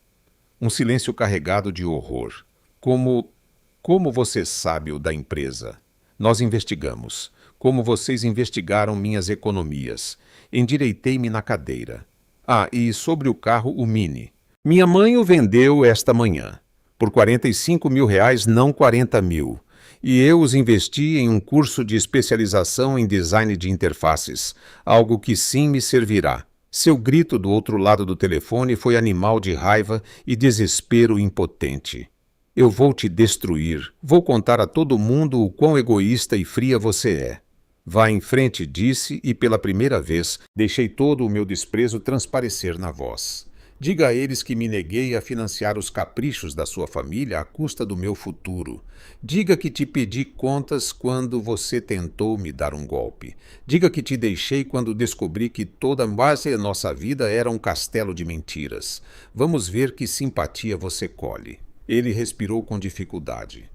Um silêncio carregado de horror. Como você sabe o da empresa? Nós investigamos. Como vocês investigaram minhas economias? Endireitei-me na cadeira. E sobre o carro, o Mini. Minha mãe o vendeu esta manhã. Por R$ 45 mil, não 40 mil. E eu os investi em um curso de especialização em design de interfaces, algo que sim me servirá. Seu grito do outro lado do telefone foi animal de raiva e desespero impotente. Eu vou te destruir, vou contar a todo mundo o quão egoísta e fria você é. Vá em frente, disse, e pela primeira vez deixei todo o meu desprezo transparecer na voz. Diga a eles que me neguei a financiar os caprichos da sua família à custa do meu futuro. Diga que te pedi contas quando você tentou me dar um golpe. Diga que te deixei quando descobri que toda a nossa vida era um castelo de mentiras. Vamos ver que simpatia você colhe. Ele respirou com dificuldade.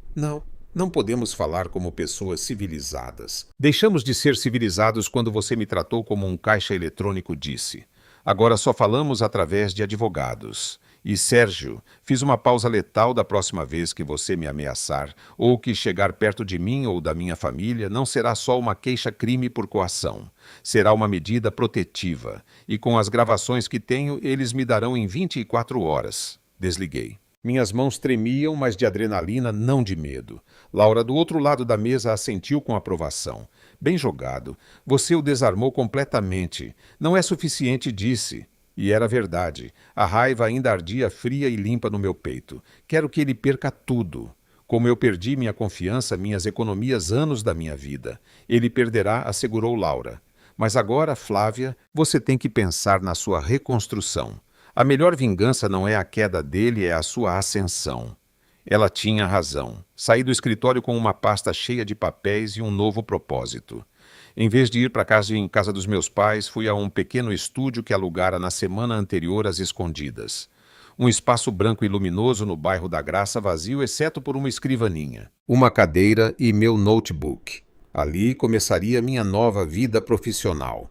Não podemos falar como pessoas civilizadas. Deixamos de ser civilizados quando você me tratou como um caixa eletrônico, disse. Agora só falamos através de advogados. E Sérgio, fiz uma pausa letal da próxima vez que você me ameaçar, ou que chegar perto de mim ou da minha família, não será só uma queixa-crime por coação. Será uma medida protetiva. E com as gravações que tenho, eles me darão em 24 horas. Desliguei. Minhas mãos tremiam, mas de adrenalina, não de medo. Laura, do outro lado da mesa, assentiu com aprovação. Bem jogado. Você o desarmou completamente. Não é suficiente, disse. E era verdade. A raiva ainda ardia fria e limpa no meu peito. Quero que ele perca tudo. Como eu perdi minha confiança, minhas economias, anos da minha vida. Ele perderá, assegurou Laura. Mas agora, Flávia, você tem que pensar na sua reconstrução. A melhor vingança não é a queda dele, é a sua ascensão. Ela tinha razão. Saí do escritório com uma pasta cheia de papéis e um novo propósito. Em vez de ir para casa em casa dos meus pais, fui a um pequeno estúdio que alugara na semana anterior às escondidas. Um espaço branco e luminoso no bairro da Graça, vazio, exceto por uma escrivaninha, uma cadeira e meu notebook. Ali começaria minha nova vida profissional.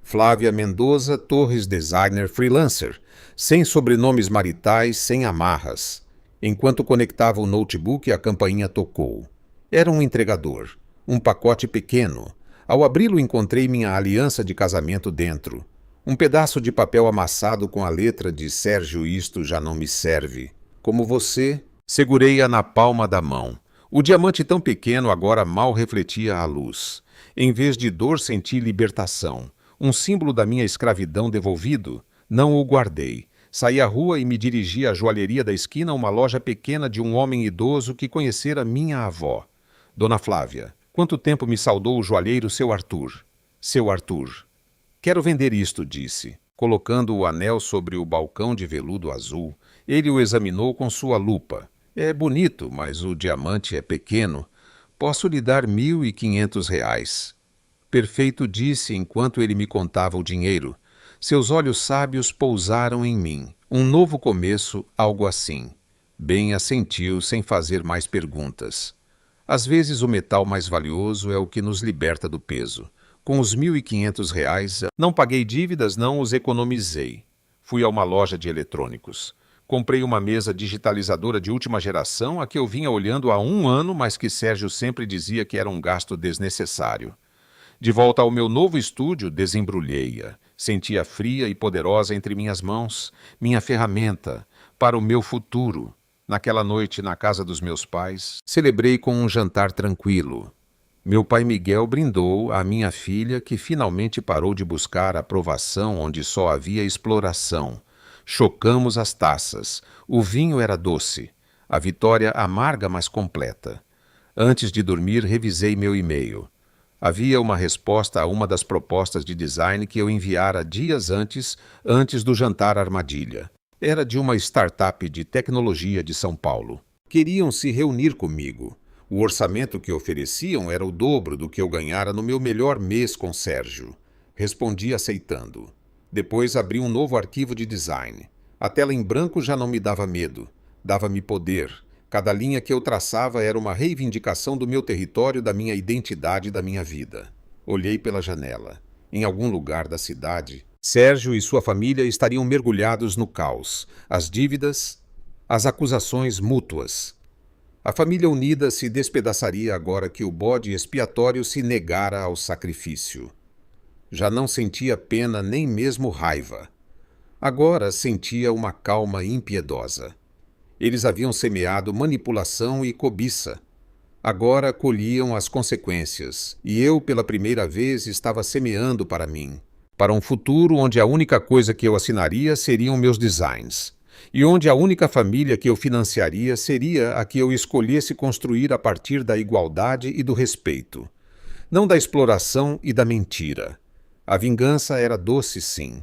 Flávia Mendoza Torres, designer freelancer, sem sobrenomes maritais, sem amarras. Enquanto conectava o notebook, a campainha tocou. Era um entregador, um pacote pequeno. Ao abri-lo, encontrei minha aliança de casamento dentro. Um pedaço de papel amassado com a letra de Sérgio, isto já não me serve. Como você, segurei-a na palma da mão. O diamante tão pequeno agora mal refletia a luz. Em vez de dor, senti libertação. Um símbolo da minha escravidão devolvido. Não o guardei. Saí à rua e me dirigi à joalheria da esquina, uma loja pequena de um homem idoso que conhecera minha avó. Dona Flávia, quanto tempo me saudou o joalheiro seu Arthur? Seu Arthur. Quero vender isto, disse. Colocando o anel sobre o balcão de veludo azul, ele o examinou com sua lupa. É bonito, mas o diamante é pequeno. Posso lhe dar R$ 1.500. Perfeito, disse enquanto ele me contava o dinheiro. Seus olhos sábios pousaram em mim. Um novo começo, algo assim. Ben assentiu sem fazer mais perguntas. Às vezes o metal mais valioso é o que nos liberta do peso. Com os R$ 1.500, não paguei dívidas, não os economizei. Fui a uma loja de eletrônicos. Comprei uma mesa digitalizadora de última geração, a que eu vinha olhando há 1 ano, mas que Sérgio sempre dizia que era um gasto desnecessário. De volta ao meu novo estúdio, desembrulhei-a. Sentia fria e poderosa entre minhas mãos, minha ferramenta para o meu futuro. Naquela noite, na casa dos meus pais, celebrei com um jantar tranquilo. Meu pai Miguel brindou à minha filha, que finalmente parou de buscar aprovação onde só havia exploração. Chocamos as taças. O vinho era doce. A vitória amarga, mas completa. Antes de dormir, revisei meu e-mail. Havia uma resposta a uma das propostas de design que eu enviara dias antes do jantar armadilha. Era de uma startup de tecnologia de São Paulo. Queriam se reunir comigo. O orçamento que ofereciam era o dobro do que eu ganhara no meu melhor mês com Sérgio. Respondi aceitando. Depois abri um novo arquivo de design. A tela em branco já não me dava medo. Dava-me poder. Cada linha que eu traçava era uma reivindicação do meu território, da minha identidade, da minha vida. Olhei pela janela. Em algum lugar da cidade, Sérgio e sua família estariam mergulhados no caos. As dívidas, as acusações mútuas. A família unida se despedaçaria agora que o bode expiatório se negara ao sacrifício. Já não sentia pena nem mesmo raiva. Agora sentia uma calma impiedosa. Eles haviam semeado manipulação e cobiça. Agora colhiam as consequências, e eu, pela primeira vez, estava semeando para mim, para um futuro onde a única coisa que eu assinaria seriam meus designs, e onde a única família que eu financiaria seria a que eu escolhesse construir a partir da igualdade e do respeito, não da exploração e da mentira. A vingança era doce, sim.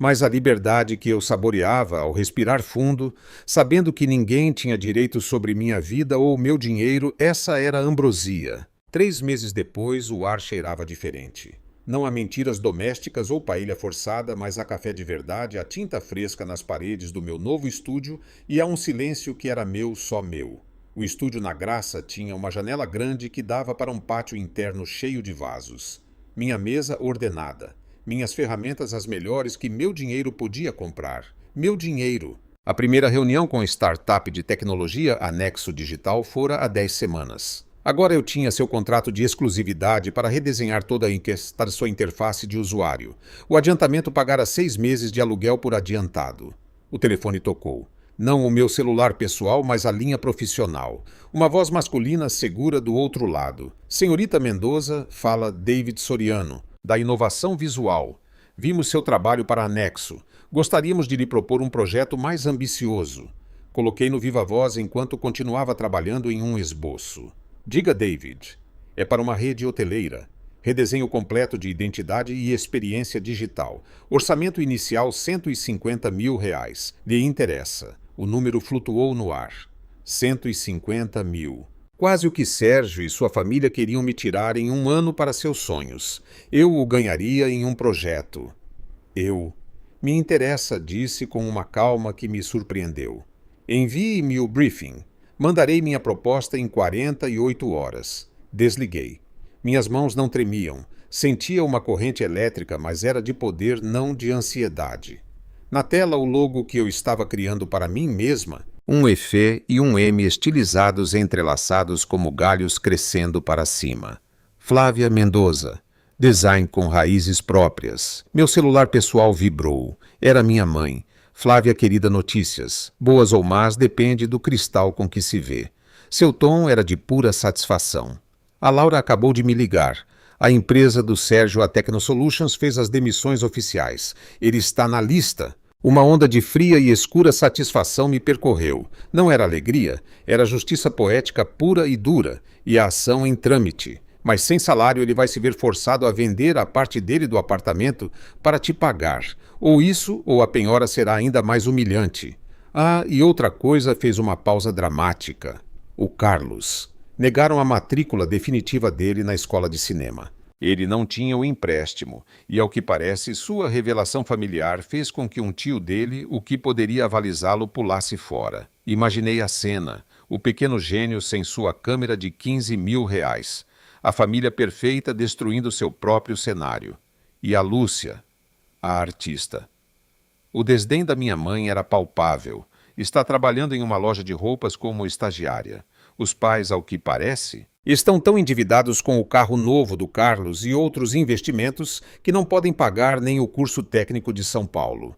Mas a liberdade que eu saboreava ao respirar fundo, sabendo que ninguém tinha direito sobre minha vida ou meu dinheiro, essa era a ambrosia. 3 meses depois, o ar cheirava diferente. Não há mentiras domésticas ou paella forçada, mas há café de verdade, há tinta fresca nas paredes do meu novo estúdio e há um silêncio que era meu, só meu. O estúdio na Graça tinha uma janela grande que dava para um pátio interno cheio de vasos. Minha mesa ordenada. Minhas ferramentas as melhores que meu dinheiro podia comprar. Meu dinheiro. A primeira reunião com a startup de tecnologia, a Nexo Digital, fora há 10 semanas. Agora eu tinha seu contrato de exclusividade para redesenhar toda a sua interface de usuário. O adiantamento pagara 6 meses de aluguel por adiantado. O telefone tocou. Não o meu celular pessoal, mas a linha profissional. Uma voz masculina segura do outro lado. Senhorita Mendoza, fala David Soriano, da Inovação Visual. Vimos seu trabalho para a Nexo. Gostaríamos de lhe propor um projeto mais ambicioso. Coloquei no viva voz enquanto continuava trabalhando em um esboço. Diga, David. É para uma rede hoteleira. Redesenho completo de identidade e experiência digital. Orçamento inicial R$150 mil. Lhe interessa? O número flutuou no ar. 150 mil. Quase o que Sérgio e sua família queriam me tirar em um ano para seus sonhos. Eu o ganharia em um projeto. Me interessa, disse com uma calma que me surpreendeu. Envie-me o briefing. Mandarei minha proposta em 48 horas. Desliguei. Minhas mãos não tremiam. Sentia uma corrente elétrica, mas era de poder, não de ansiedade. Na tela, o logo que eu estava criando para mim mesma, um F e um M estilizados entrelaçados como galhos crescendo para cima. Flávia Mendoza. Design com raízes próprias. Meu celular pessoal vibrou. Era minha mãe. Flávia, querida, notícias. Boas ou más, depende do cristal com que se vê. Seu tom era de pura satisfação. A Laura acabou de me ligar. A empresa do Sérgio, a Tecnosolutions, fez as demissões oficiais. Ele está na lista. Uma onda de fria e escura satisfação me percorreu. Não era alegria, era justiça poética pura e dura, e a ação em trâmite. Mas sem salário ele vai se ver forçado a vender a parte dele do apartamento para te pagar. Ou isso, ou a penhora será ainda mais humilhante. Ah, e outra coisa fez uma pausa dramática. O Carlos. Negaram a matrícula definitiva dele na escola de cinema. Ele não tinha o empréstimo, e ao que parece, sua revelação familiar fez com que um tio dele, o que poderia avalizá-lo, pulasse fora. Imaginei a cena, o pequeno gênio sem sua câmera de R$15 mil. A família perfeita destruindo seu próprio cenário. E a Lúcia, a artista. O desdém da minha mãe era palpável. Está trabalhando em uma loja de roupas como estagiária. Os pais, ao que parece, estão tão endividados com o carro novo do Carlos e outros investimentos que não podem pagar nem o curso técnico de São Paulo.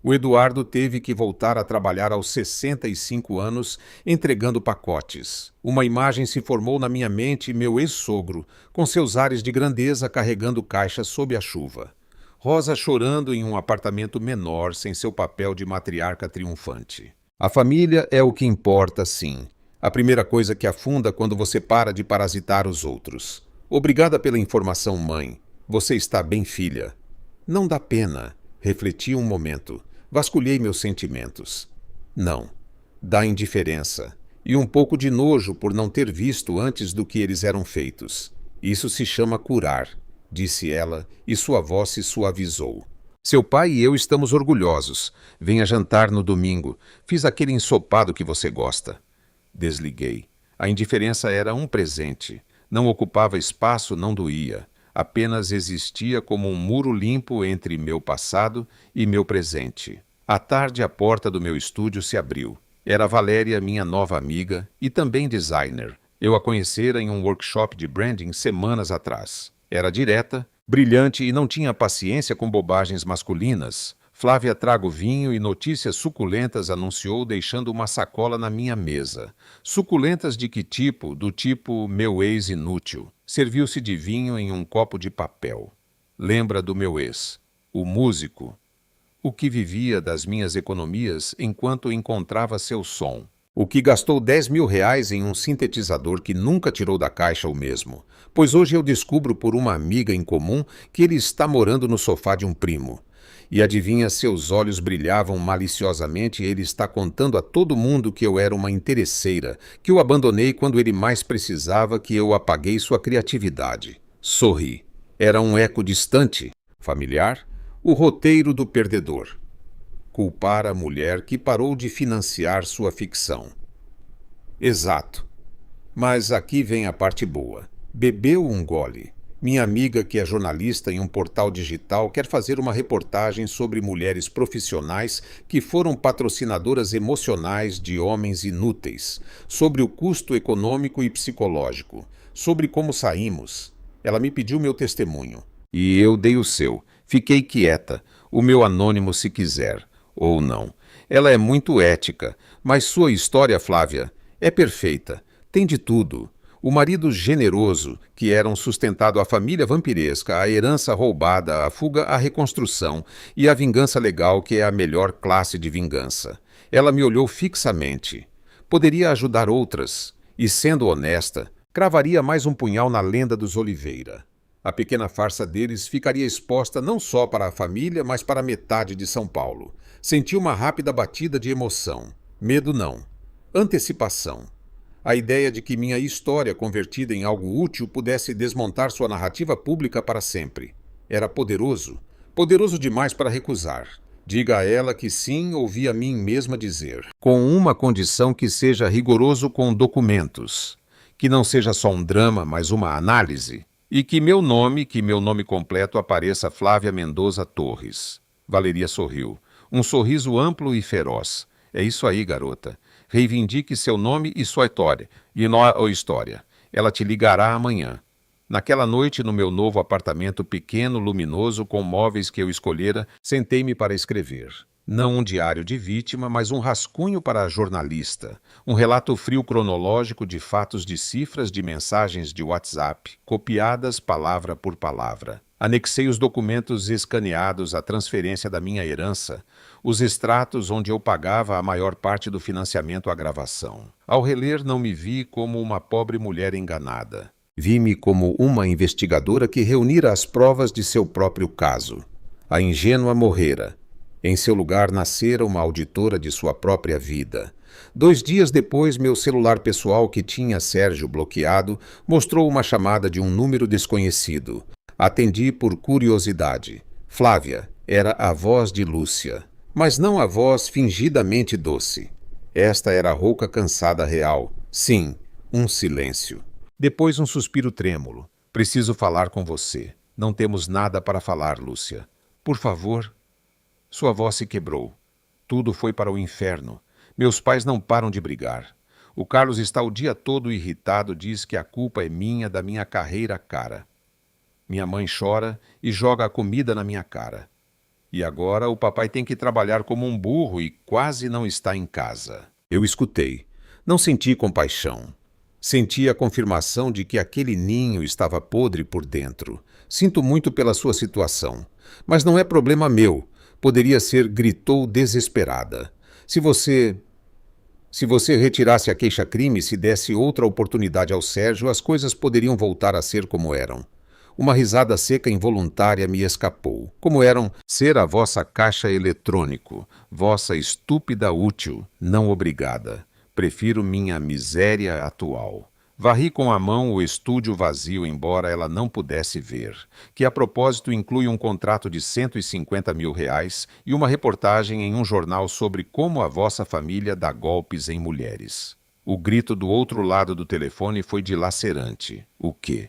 O Eduardo teve que voltar a trabalhar aos 65 anos, entregando pacotes. Uma imagem se formou na minha mente, meu ex-sogro, com seus ares de grandeza carregando caixas sob a chuva. Rosa chorando em um apartamento menor, sem seu papel de matriarca triunfante. A família é o que importa, sim. A primeira coisa que afunda quando você para de parasitar os outros. Obrigada pela informação, mãe. Você está bem, filha. Não dá pena. Refleti um momento. Vasculhei meus sentimentos. Não. Dá indiferença. E um pouco de nojo por não ter visto antes do que eles eram feitos. Isso se chama curar, disse ela, e sua voz se suavizou. Seu pai e eu estamos orgulhosos. Venha jantar no domingo. Fiz aquele ensopado que você gosta. Desliguei. A indiferença era um presente. Não ocupava espaço, não doía. Apenas existia como um muro limpo entre meu passado e meu presente. À tarde, a porta do meu estúdio se abriu. Era Valéria, minha nova amiga, e também designer. Eu a conhecera em um workshop de branding semanas atrás. Era direta, brilhante e não tinha paciência com bobagens masculinas. Flávia trago vinho e notícias suculentas anunciou, deixando uma sacola na minha mesa. Suculentas de que tipo? Do tipo meu ex inútil. Serviu-se de vinho em um copo de papel. Lembra do meu ex, o músico, o que vivia das minhas economias enquanto encontrava seu som. O que gastou R$10 mil em um sintetizador que nunca tirou da caixa o mesmo. Pois hoje eu descubro por uma amiga em comum que ele está morando no sofá de um primo. E adivinha, seus olhos brilhavam maliciosamente e ele está contando a todo mundo que eu era uma interesseira, que o abandonei quando ele mais precisava, que eu apaguei sua criatividade. Sorri. Era um eco distante, familiar, o roteiro do perdedor. Culpar a mulher que parou de financiar sua ficção. Exato. Mas aqui vem a parte boa. Bebeu um gole. Minha amiga, que é jornalista em um portal digital, quer fazer uma reportagem sobre mulheres profissionais que foram patrocinadoras emocionais de homens inúteis, sobre o custo econômico e psicológico, sobre como saímos. Ela me pediu meu testemunho. E eu dei o seu. Fiquei quieta, o meu anônimo se quiser, ou não. Ela é muito ética, mas sua história, Flávia, é perfeita. Tem de tudo. O marido generoso, que era um sustentado à família vampiresca, a herança roubada, a fuga à reconstrução e a vingança legal, que é a melhor classe de vingança. Ela me olhou fixamente. Poderia ajudar outras, e, sendo honesta, cravaria mais um punhal na lenda dos Oliveira. A pequena farsa deles ficaria exposta não só para a família, mas para metade de São Paulo. Senti uma rápida batida de emoção. Medo não. Antecipação. A ideia de que minha história convertida em algo útil pudesse desmontar sua narrativa pública para sempre. Era poderoso. Poderoso demais para recusar. Diga a ela que sim, ouvi a mim mesma dizer. Com uma condição: que seja rigoroso com documentos. Que não seja só um drama, mas uma análise. E que meu nome completo apareça: Flávia Mendoza Torres. Valeria sorriu. Um sorriso amplo e feroz. É isso aí, garota. Reivindique seu nome e sua história. Ela te ligará amanhã. Naquela noite, no meu novo apartamento pequeno, luminoso, com móveis que eu escolhera, sentei-me para escrever. Não um diário de vítima, mas um rascunho para a jornalista. Um relato frio cronológico de fatos, de cifras, de mensagens de WhatsApp, copiadas palavra por palavra. Anexei os documentos escaneados à transferência da minha herança, os extratos onde eu pagava a maior parte do financiamento à gravação. Ao reler, não me vi como uma pobre mulher enganada. Vi-me como uma investigadora que reunira as provas de seu próprio caso. A ingênua morrera. Em seu lugar nascera uma auditora de sua própria vida. 2 dias depois, meu celular pessoal, que tinha Sérgio bloqueado, mostrou uma chamada de um número desconhecido. Atendi por curiosidade. Flávia era a voz de Lúcia, mas não a voz fingidamente doce. Esta era a rouca cansada real. Sim, um silêncio. Depois um suspiro trêmulo. Preciso falar com você. Não temos nada para falar, Lúcia. Por favor. Sua voz se quebrou. Tudo foi para o inferno. Meus pais não param de brigar. O Carlos está o dia todo irritado, diz que a culpa é minha, da minha carreira cara. Minha mãe chora e joga a comida na minha cara. E agora o papai tem que trabalhar como um burro e quase não está em casa. Eu escutei. Não senti compaixão. Senti a confirmação de que aquele ninho estava podre por dentro. Sinto muito pela sua situação. Mas não é problema meu. Poderia ser, gritou desesperada. Se você retirasse a queixa-crime e se desse outra oportunidade ao Sérgio, as coisas poderiam voltar a ser como eram. Uma risada seca involuntária me escapou. Como eram ser a vossa caixa eletrônico, vossa estúpida útil, não obrigada. Prefiro minha miséria atual. Varri com a mão o estúdio vazio, embora ela não pudesse ver, que a propósito inclui um contrato de R$150 mil e uma reportagem em um jornal sobre como a vossa família dá golpes em mulheres. O grito do outro lado do telefone foi dilacerante. O quê?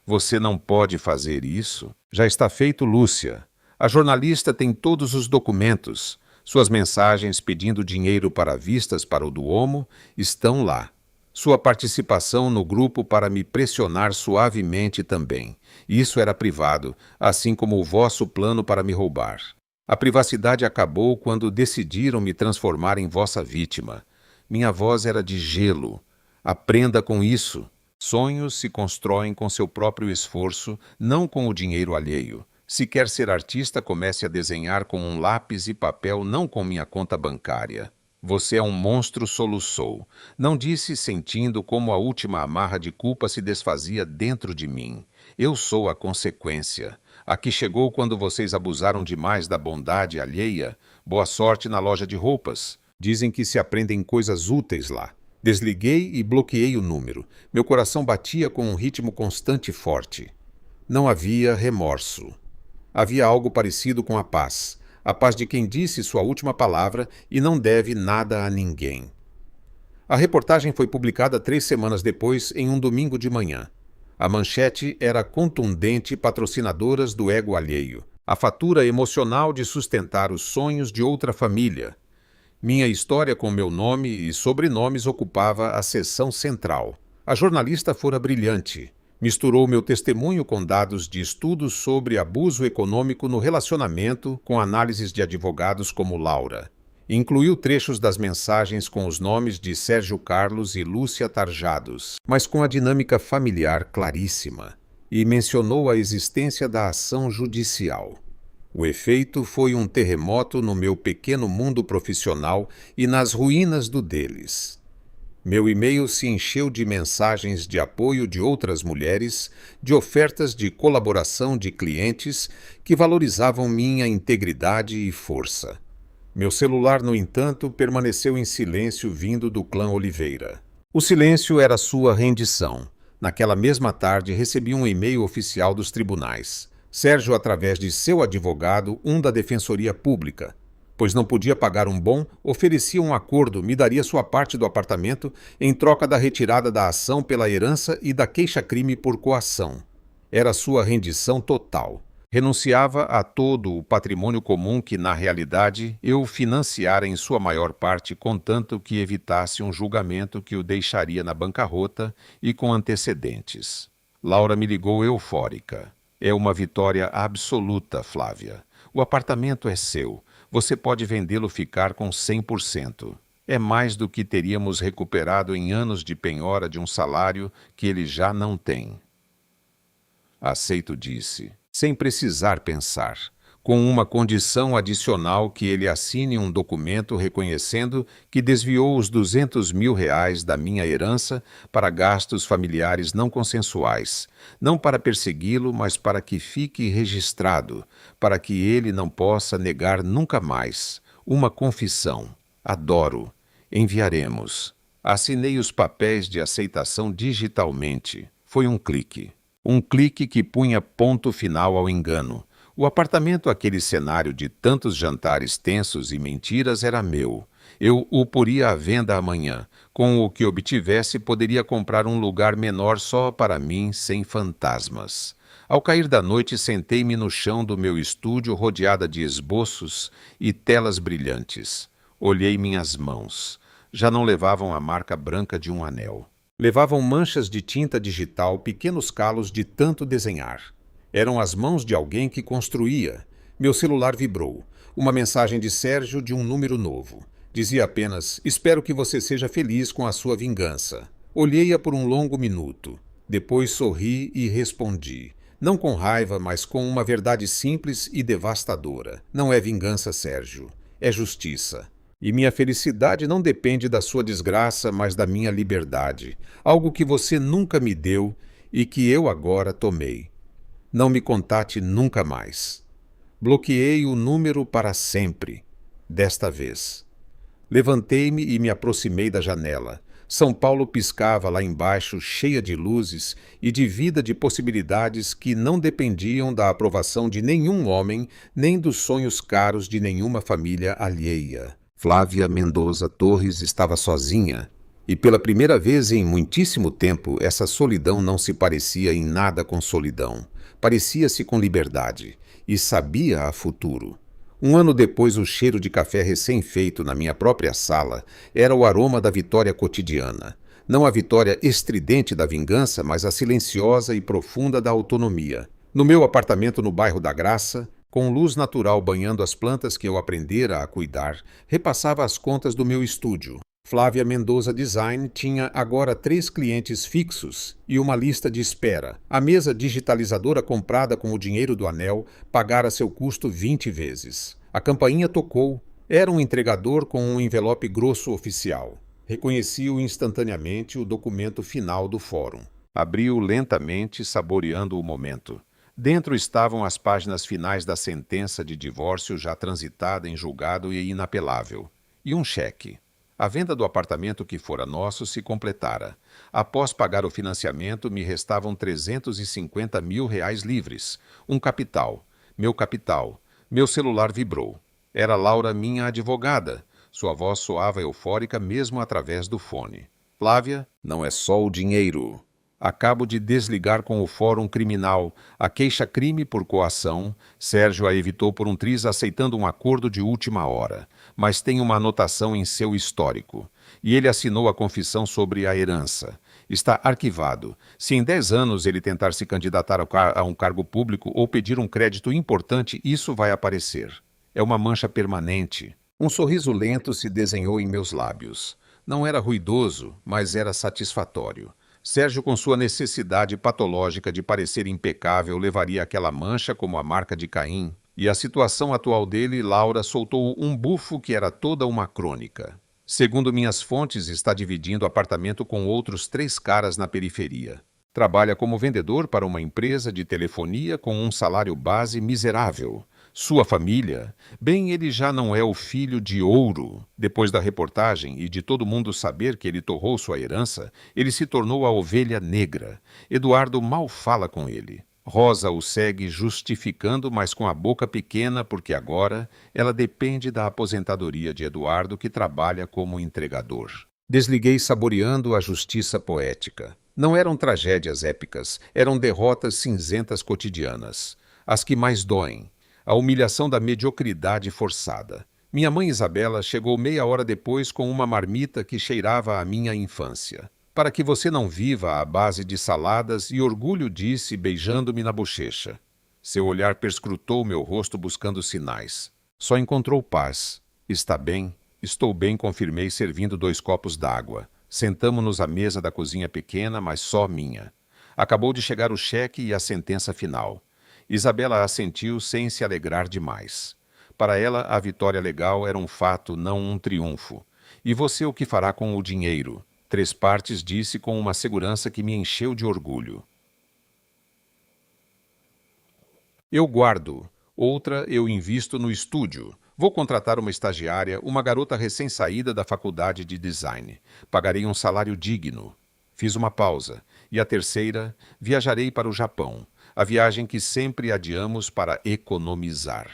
Você não pode fazer isso? Já está feito, Lúcia. A jornalista tem todos os documentos. Suas mensagens pedindo dinheiro para vistas para o Duomo estão lá. Sua participação no grupo para me pressionar suavemente também. Isso era privado, assim como o vosso plano para me roubar. A privacidade acabou quando decidiram me transformar em vossa vítima. Minha voz era de gelo. Aprenda com isso. Sonhos se constroem com seu próprio esforço, não com o dinheiro alheio. Se quer ser artista, comece a desenhar com um lápis e papel, não com minha conta bancária. Você é um monstro, soluçou. Não disse, sentindo como a última amarra de culpa se desfazia dentro de mim. Eu sou a consequência. A que chegou quando vocês abusaram demais da bondade alheia. Boa sorte na loja de roupas. Dizem que se aprendem coisas úteis lá. Desliguei e bloqueei o número. Meu coração batia com um ritmo constante e forte. Não havia remorso. Havia algo parecido com a paz de quem disse sua última palavra e não deve nada a ninguém. A reportagem foi publicada 3 semanas depois, em um domingo de manhã. A manchete era contundente: patrocinadoras do ego alheio. A fatura emocional de sustentar os sonhos de outra família. Minha história com meu nome e sobrenomes ocupava a seção central. A jornalista fora brilhante. Misturou meu testemunho com dados de estudos sobre abuso econômico no relacionamento com análises de advogados como Laura. Incluiu trechos das mensagens com os nomes de Sérgio Carlos e Lúcia Tarjados, mas com a dinâmica familiar claríssima, e mencionou a existência da ação judicial. O efeito foi um terremoto no meu pequeno mundo profissional e nas ruínas do deles. Meu e-mail se encheu de mensagens de apoio de outras mulheres, de ofertas de colaboração de clientes que valorizavam minha integridade e força. Meu celular, no entanto, permaneceu em silêncio vindo do clã Oliveira. O silêncio era sua rendição. Naquela mesma tarde, recebi um e-mail oficial dos tribunais. Sérgio, através de seu advogado, um da Defensoria Pública, pois não podia pagar um bom, oferecia um acordo, me daria sua parte do apartamento em troca da retirada da ação pela herança e da queixa-crime por coação. Era sua rendição total. Renunciava a todo o patrimônio comum que, na realidade, eu financiara em sua maior parte, contanto que evitasse um julgamento que o deixaria na bancarrota e com antecedentes. Laura me ligou eufórica. É uma vitória absoluta, Flávia. O apartamento é seu. Você pode vendê-lo, ficar com 100%. É mais do que teríamos recuperado em anos de penhora de um salário que ele já não tem. Aceito, disse, sem precisar pensar, com uma condição adicional: que ele assine um documento reconhecendo que desviou os R$ 200.000 da minha herança para gastos familiares não consensuais, não para persegui-lo, mas para que fique registrado, para que ele não possa negar nunca mais. Uma confissão. Adoro. Enviaremos. Assinei os papéis de aceitação digitalmente. Foi um clique. Um clique que punha ponto final ao engano. O apartamento, aquele cenário de tantos jantares tensos e mentiras, era meu. Eu o poria à venda amanhã. Com o que obtivesse, poderia comprar um lugar menor só para mim, sem fantasmas. Ao cair da noite, sentei-me no chão do meu estúdio, rodeada de esboços e telas brilhantes. Olhei minhas mãos. Já não levavam a marca branca de um anel. Levavam manchas de tinta digital, pequenos calos de tanto desenhar. Eram as mãos de alguém que construía. Meu celular vibrou. Uma mensagem de Sérgio, de um número novo. Dizia apenas: espero que você seja feliz com a sua vingança. Olhei-a por um longo minuto. Depois sorri e respondi. Não com raiva, mas com uma verdade simples e devastadora. Não é vingança, Sérgio. É justiça. E minha felicidade não depende da sua desgraça, mas da minha liberdade. Algo que você nunca me deu e que eu agora tomei. Não me contate nunca mais. Bloqueei o número para sempre. Desta vez. Levantei-me e me aproximei da janela. São Paulo piscava lá embaixo, cheia de luzes e de vida, de possibilidades que não dependiam da aprovação de nenhum homem, nem dos sonhos caros de nenhuma família alheia. Flávia Mendoza Torres estava sozinha, e pela primeira vez em muitíssimo tempo essa solidão não se parecia em nada com solidão. Parecia-se com liberdade, e sabia a futuro. Um ano depois, o cheiro de café recém-feito na minha própria sala era o aroma da vitória cotidiana. Não a vitória estridente da vingança, mas a silenciosa e profunda da autonomia. No meu apartamento no bairro da Graça, com luz natural banhando as plantas que eu aprendera a cuidar, repassava as contas do meu estúdio. Flávia Mendoza Design tinha agora 3 clientes fixos e uma lista de espera. A mesa digitalizadora comprada com o dinheiro do anel pagara seu custo 20 vezes. A campainha tocou. Era um entregador com um envelope grosso oficial. Reconheci-o instantaneamente, o documento final do fórum. Abri-o lentamente, saboreando o momento. Dentro estavam as páginas finais da sentença de divórcio já transitada em julgado e inapelável. E um cheque. A venda do apartamento que fora nosso se completara. Após pagar o financiamento, me restavam R$ 350.000 livres. Um capital. Meu celular vibrou. Era Laura, minha advogada. Sua voz soava eufórica mesmo através do fone. Flávia, não é só o dinheiro. Acabo de desligar com o Fórum Criminal a queixa-crime por coação. Sérgio a evitou por um triz aceitando um acordo de última hora, mas tem uma anotação em seu histórico. E ele assinou a confissão sobre a herança. Está arquivado. Se em 10 anos ele tentar se candidatar a um cargo público ou pedir um crédito importante, isso vai aparecer. É uma mancha permanente. Um sorriso lento se desenhou em meus lábios. Não era ruidoso, mas era satisfatório. Sérgio, com sua necessidade patológica de parecer impecável, levaria aquela mancha como a marca de Caim. E a situação atual dele, Laura soltou um bufo que era toda uma crônica. Segundo minhas fontes, está dividindo apartamento com outros 3 caras na periferia. Trabalha como vendedor para uma empresa de telefonia com um salário base miserável. Sua família, bem, ele já não é o filho de ouro. Depois da reportagem e de todo mundo saber que ele torrou sua herança, ele se tornou a ovelha negra. Eduardo mal fala com ele. Rosa o segue justificando, mas com a boca pequena, porque agora ela depende da aposentadoria de Eduardo, que trabalha como entregador. Desliguei saboreando a justiça poética. Não eram tragédias épicas, eram derrotas cinzentas cotidianas. As que mais doem. A humilhação da mediocridade forçada. Minha mãe Isabela chegou meia hora depois com uma marmita que cheirava à minha infância. Para que você não viva à base de saladas, e orgulho disse, beijando-me na bochecha. Seu olhar perscrutou meu rosto buscando sinais. Só encontrou paz. Está bem? Estou bem, confirmei, servindo 2 copos d'água. Sentamo-nos à mesa da cozinha pequena, mas só minha. Acabou de chegar o cheque e a sentença final. Isabela assentiu sem se alegrar demais. Para ela, a vitória legal era um fato, não um triunfo. E você o que fará com o dinheiro? 3 partes, disse com uma segurança que me encheu de orgulho. Eu guardo. Outra eu invisto no estúdio. Vou contratar uma estagiária, uma garota recém-saída da faculdade de design. Pagarei um salário digno. Fiz uma pausa. E a terceira, viajarei para o Japão. A viagem que sempre adiamos para economizar.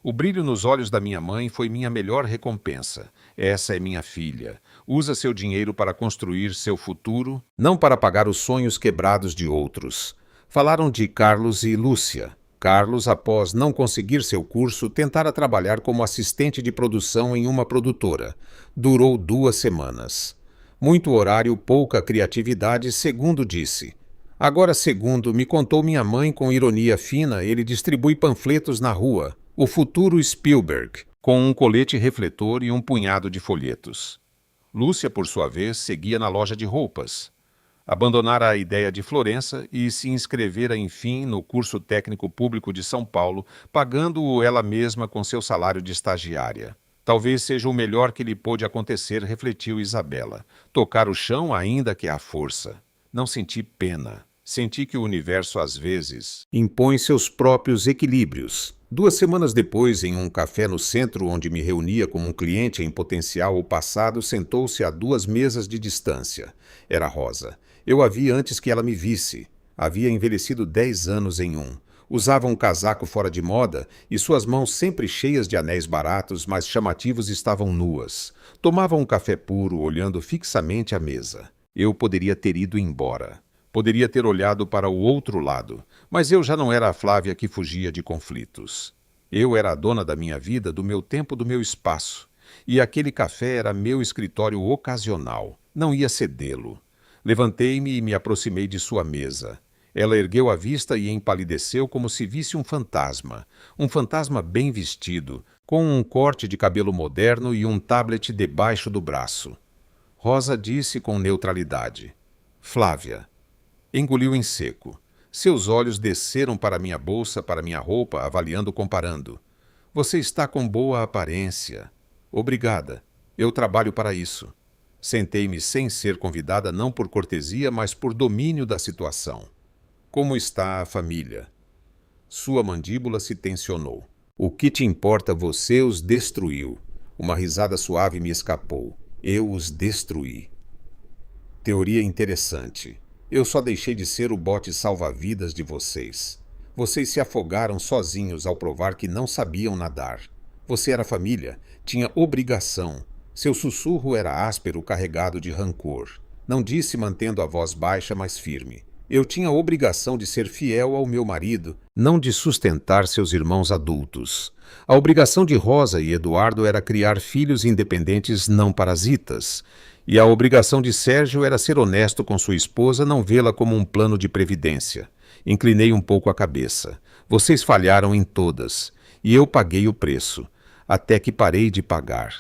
O brilho nos olhos da minha mãe foi minha melhor recompensa. Essa é minha filha. Usa seu dinheiro para construir seu futuro, não para pagar os sonhos quebrados de outros. Falaram de Carlos e Lúcia. Carlos, após não conseguir seu curso, tentara trabalhar como assistente de produção em uma produtora. Durou 2 semanas. Muito horário, pouca criatividade, segundo disse. Agora, segundo me contou minha mãe com ironia fina, ele distribui panfletos na rua, o futuro Spielberg, com um colete refletor e um punhado de folhetos. Lúcia, por sua vez, seguia na loja de roupas. Abandonara a ideia de Florença e se inscrevera, enfim, no curso técnico público de São Paulo, pagando-o ela mesma com seu salário de estagiária. Talvez seja o melhor que lhe pôde acontecer, refletiu Isabela. Tocar o chão ainda que à força. Não senti pena. Senti que o universo, às vezes, impõe seus próprios equilíbrios. 2 semanas depois, em um café no centro onde me reunia com um cliente em potencial, o passado sentou-se a 2 mesas de distância. Era Rosa. Eu a vi antes que ela me visse. Havia envelhecido 10 anos em um. Usava um casaco fora de moda e suas mãos, sempre cheias de anéis baratos, mas chamativos, estavam nuas. Tomava um café puro, olhando fixamente a mesa. Eu poderia ter ido embora. Poderia ter olhado para o outro lado, mas eu já não era a Flávia que fugia de conflitos. Eu era a dona da minha vida, do meu tempo, do meu espaço. E aquele café era meu escritório ocasional. Não ia cedê-lo. Levantei-me e me aproximei de sua mesa. Ela ergueu a vista e empalideceu como se visse um fantasma bem vestido, com um corte de cabelo moderno e um tablet debaixo do braço. Rosa disse com neutralidade. Flávia. Engoliu em seco. Seus olhos desceram para minha bolsa, para minha roupa, avaliando, comparando. Você está com boa aparência. Obrigada. Eu trabalho para isso. Sentei-me sem ser convidada, não por cortesia, mas por domínio da situação. Como está a família? Sua mandíbula se tensionou. O que te importa, você os destruiu. Uma risada suave me escapou. Eu os destruí. Teoria interessante. Eu só deixei de ser o bote salva-vidas de vocês. Vocês se afogaram sozinhos ao provar que não sabiam nadar. Você era família, tinha obrigação. Seu sussurro era áspero, carregado de rancor. Não disse, mantendo a voz baixa, mas firme. Eu tinha a obrigação de ser fiel ao meu marido, não de sustentar seus irmãos adultos. A obrigação de Rosa e Eduardo era criar filhos independentes não parasitas. E a obrigação de Sérgio era ser honesto com sua esposa, não vê-la como um plano de previdência. Inclinei um pouco a cabeça. Vocês falharam em todas. E eu paguei o preço. Até que parei de pagar.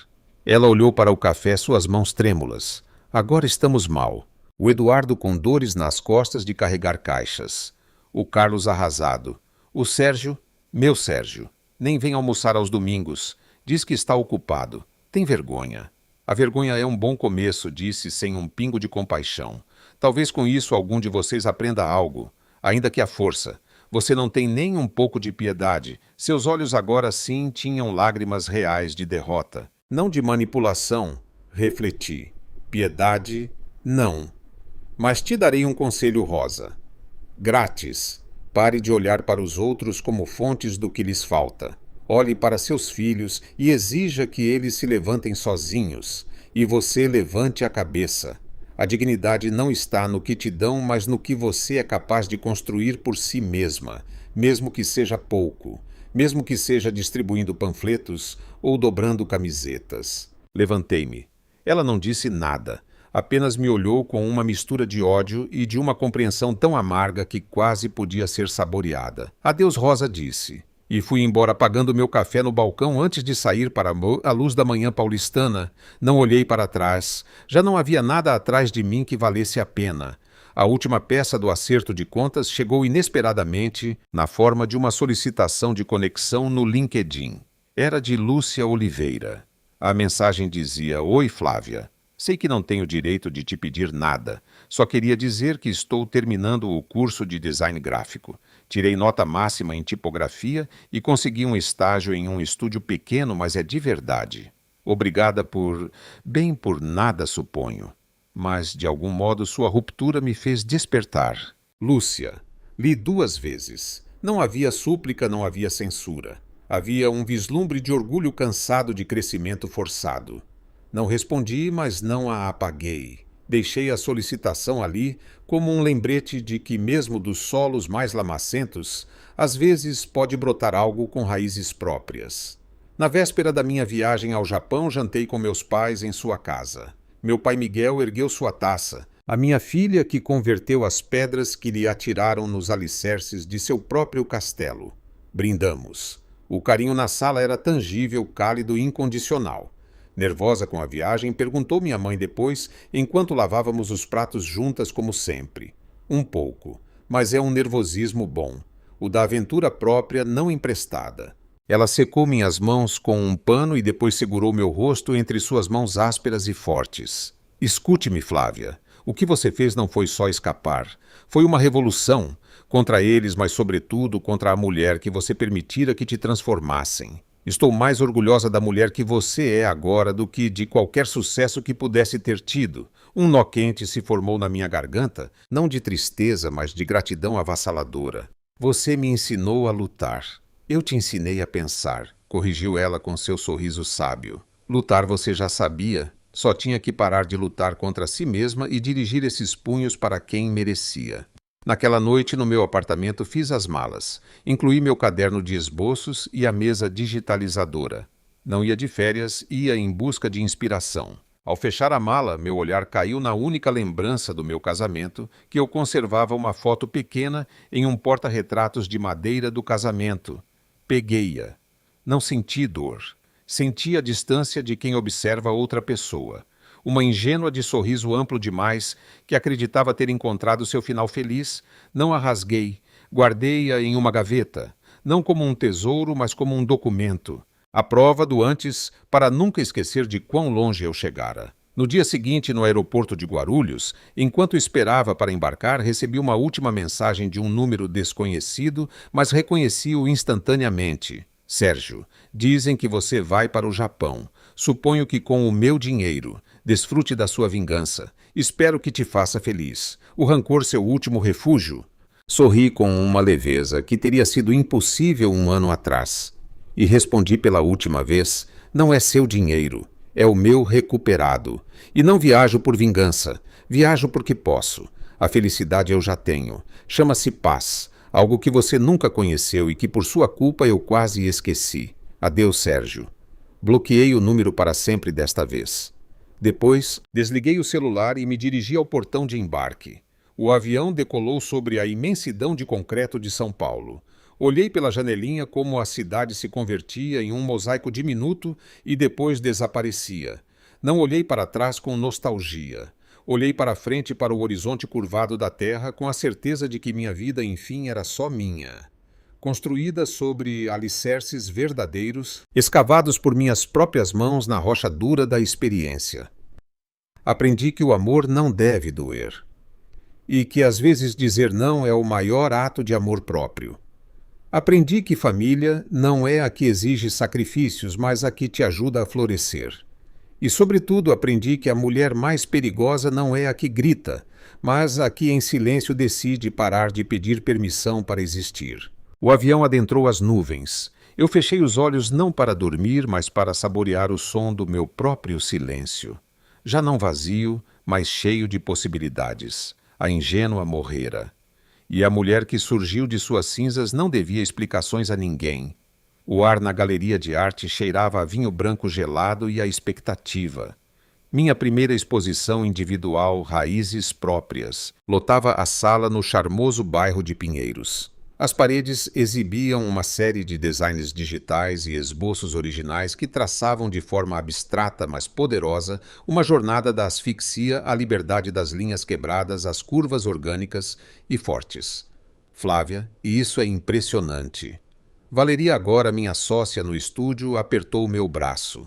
Ela olhou para o café, suas mãos trêmulas. Agora estamos mal. O Eduardo com dores nas costas de carregar caixas. O Carlos arrasado. O Sérgio, meu Sérgio, nem vem almoçar aos domingos. Diz que está ocupado. Tem vergonha. A vergonha é um bom começo, disse sem um pingo de compaixão. Talvez com isso algum de vocês aprenda algo, ainda que à força. Você não tem nem um pouco de piedade. Seus olhos agora sim tinham lágrimas reais de derrota. Não de manipulação, refleti. Piedade, não. Mas te darei um conselho, Rosa. Grátis. Pare de olhar para os outros como fontes do que lhes falta. Olhe para seus filhos e exija que eles se levantem sozinhos. E você levante a cabeça. A dignidade não está no que te dão, mas no que você é capaz de construir por si mesma, mesmo que seja pouco, mesmo que seja distribuindo panfletos ou dobrando camisetas. Levantei-me. Ela não disse nada. Apenas me olhou com uma mistura de ódio e de uma compreensão tão amarga que quase podia ser saboreada. Adeus, Rosa, disse. E fui embora pagando meu café no balcão antes de sair para a luz da manhã paulistana. Não olhei para trás. Já não havia nada atrás de mim que valesse a pena. A última peça do acerto de contas chegou inesperadamente na forma de uma solicitação de conexão no LinkedIn. Era de Lúcia Oliveira. A mensagem dizia: Oi, Flávia. Sei que não tenho direito de te pedir nada. Só queria dizer que estou terminando o curso de design gráfico. Tirei nota máxima em tipografia e consegui um estágio em um estúdio pequeno, mas é de verdade. Obrigada bem por nada, suponho. Mas, de algum modo, sua ruptura me fez despertar. Lúcia. Li 2 vezes. Não havia súplica, não havia censura. Havia um vislumbre de orgulho cansado de crescimento forçado. Não respondi, mas não a apaguei. Deixei a solicitação ali como um lembrete de que, mesmo dos solos mais lamacentos, às vezes pode brotar algo com raízes próprias. Na véspera da minha viagem ao Japão, jantei com meus pais em sua casa. Meu pai Miguel ergueu sua taça. A minha filha que converteu as pedras que lhe atiraram nos alicerces de seu próprio castelo. Brindamos. O carinho na sala era tangível, cálido e incondicional. Nervosa com a viagem, perguntou minha mãe depois, enquanto lavávamos os pratos juntas como sempre. Um pouco, mas é um nervosismo bom. O da aventura própria, não emprestada. Ela secou minhas mãos com um pano e depois segurou meu rosto entre suas mãos ásperas e fortes. Escute-me, Flávia. O que você fez não foi só escapar. Foi uma revolução. Contra eles, mas sobretudo contra a mulher que você permitira que te transformassem. Estou mais orgulhosa da mulher que você é agora do que de qualquer sucesso que pudesse ter tido. Um nó quente se formou na minha garganta, não de tristeza, mas de gratidão avassaladora. Você me ensinou a lutar. Eu te ensinei a pensar, corrigiu ela com seu sorriso sábio. Lutar você já sabia, só tinha que parar de lutar contra si mesma e dirigir esses punhos para quem merecia. Naquela noite, no meu apartamento, fiz as malas. Incluí meu caderno de esboços e a mesa digitalizadora. Não ia de férias, ia em busca de inspiração. Ao fechar a mala, meu olhar caiu na única lembrança do meu casamento, que eu conservava uma foto pequena em um porta-retratos de madeira do casamento. Peguei-a. Não senti dor. Senti a distância de quem observa outra pessoa. Uma ingênua de sorriso amplo demais, que acreditava ter encontrado seu final feliz, não a rasguei, guardei-a em uma gaveta, não como um tesouro, mas como um documento, a prova do antes para nunca esquecer de quão longe eu chegara. No dia seguinte, no aeroporto de Guarulhos, enquanto esperava para embarcar, recebi uma última mensagem de um número desconhecido, mas reconheci-o instantaneamente. Sérgio, dizem que você vai para o Japão. Suponho que com o meu dinheiro. Desfrute da sua vingança. Espero que te faça feliz. O rancor seu último refúgio? Sorri com uma leveza que teria sido impossível um ano atrás. E respondi pela última vez, não é seu dinheiro, é o meu recuperado. E não viajo por vingança, viajo porque posso. A felicidade eu já tenho. Chama-se paz, algo que você nunca conheceu e que por sua culpa eu quase esqueci. Adeus, Sérgio. Bloqueei o número para sempre desta vez. Depois, desliguei o celular e me dirigi ao portão de embarque. O avião decolou sobre a imensidão de concreto de São Paulo. Olhei pela janelinha como a cidade se convertia em um mosaico diminuto e depois desaparecia. Não olhei para trás com nostalgia. Olhei para frente para o horizonte curvado da terra com a certeza de que minha vida, enfim, era só minha. Construída sobre alicerces verdadeiros, escavados por minhas próprias mãos na rocha dura da experiência. Aprendi que o amor não deve doer. E que às vezes dizer não é o maior ato de amor próprio. Aprendi que família não é a que exige sacrifícios, mas a que te ajuda a florescer. E, sobretudo, aprendi que a mulher mais perigosa não é a que grita, mas a que em silêncio decide parar de pedir permissão para existir. O avião adentrou as nuvens. Eu fechei os olhos não para dormir, mas para saborear o som do meu próprio silêncio. Já não vazio, mas cheio de possibilidades. A ingênua morrera. E a mulher que surgiu de suas cinzas não devia explicações a ninguém. O ar na galeria de arte cheirava a vinho branco gelado e a expectativa. Minha primeira exposição individual, Raízes Próprias, lotava a sala no charmoso bairro de Pinheiros. As paredes exibiam uma série de designs digitais e esboços originais que traçavam de forma abstrata, mas poderosa, uma jornada da asfixia à liberdade das linhas quebradas às curvas orgânicas e fortes. Flávia, e isso é impressionante. Valeria agora, minha sócia no estúdio, apertou o meu braço.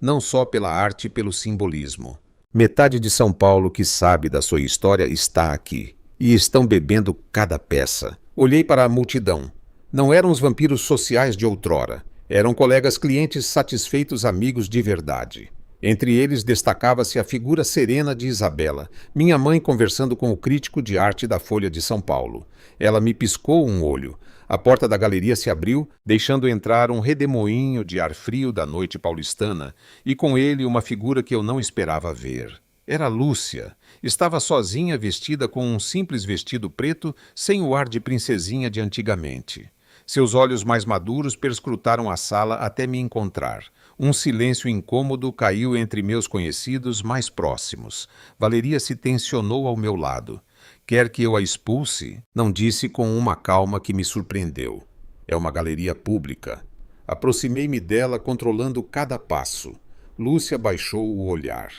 Não só pela arte e pelo simbolismo. Metade de São Paulo que sabe da sua história está aqui, e estão bebendo cada peça. Olhei para a multidão. Não eram os vampiros sociais de outrora. Eram colegas clientes satisfeitos, amigos de verdade. Entre eles destacava-se a figura serena de Isabela, minha mãe conversando com o crítico de arte da Folha de São Paulo. Ela me piscou um olho. A porta da galeria se abriu, deixando entrar um redemoinho de ar frio da noite paulistana, e com ele uma figura que eu não esperava ver. Era Lúcia. Estava sozinha, vestida com um simples vestido preto, sem o ar de princesinha de antigamente. Seus olhos mais maduros perscrutaram a sala até me encontrar. Um silêncio incômodo caiu entre meus conhecidos mais próximos. Valeria se tensionou ao meu lado. Quer que eu a expulse? Não disse com uma calma que me surpreendeu. É uma galeria pública. Aproximei-me dela, controlando cada passo. Lúcia baixou o olhar.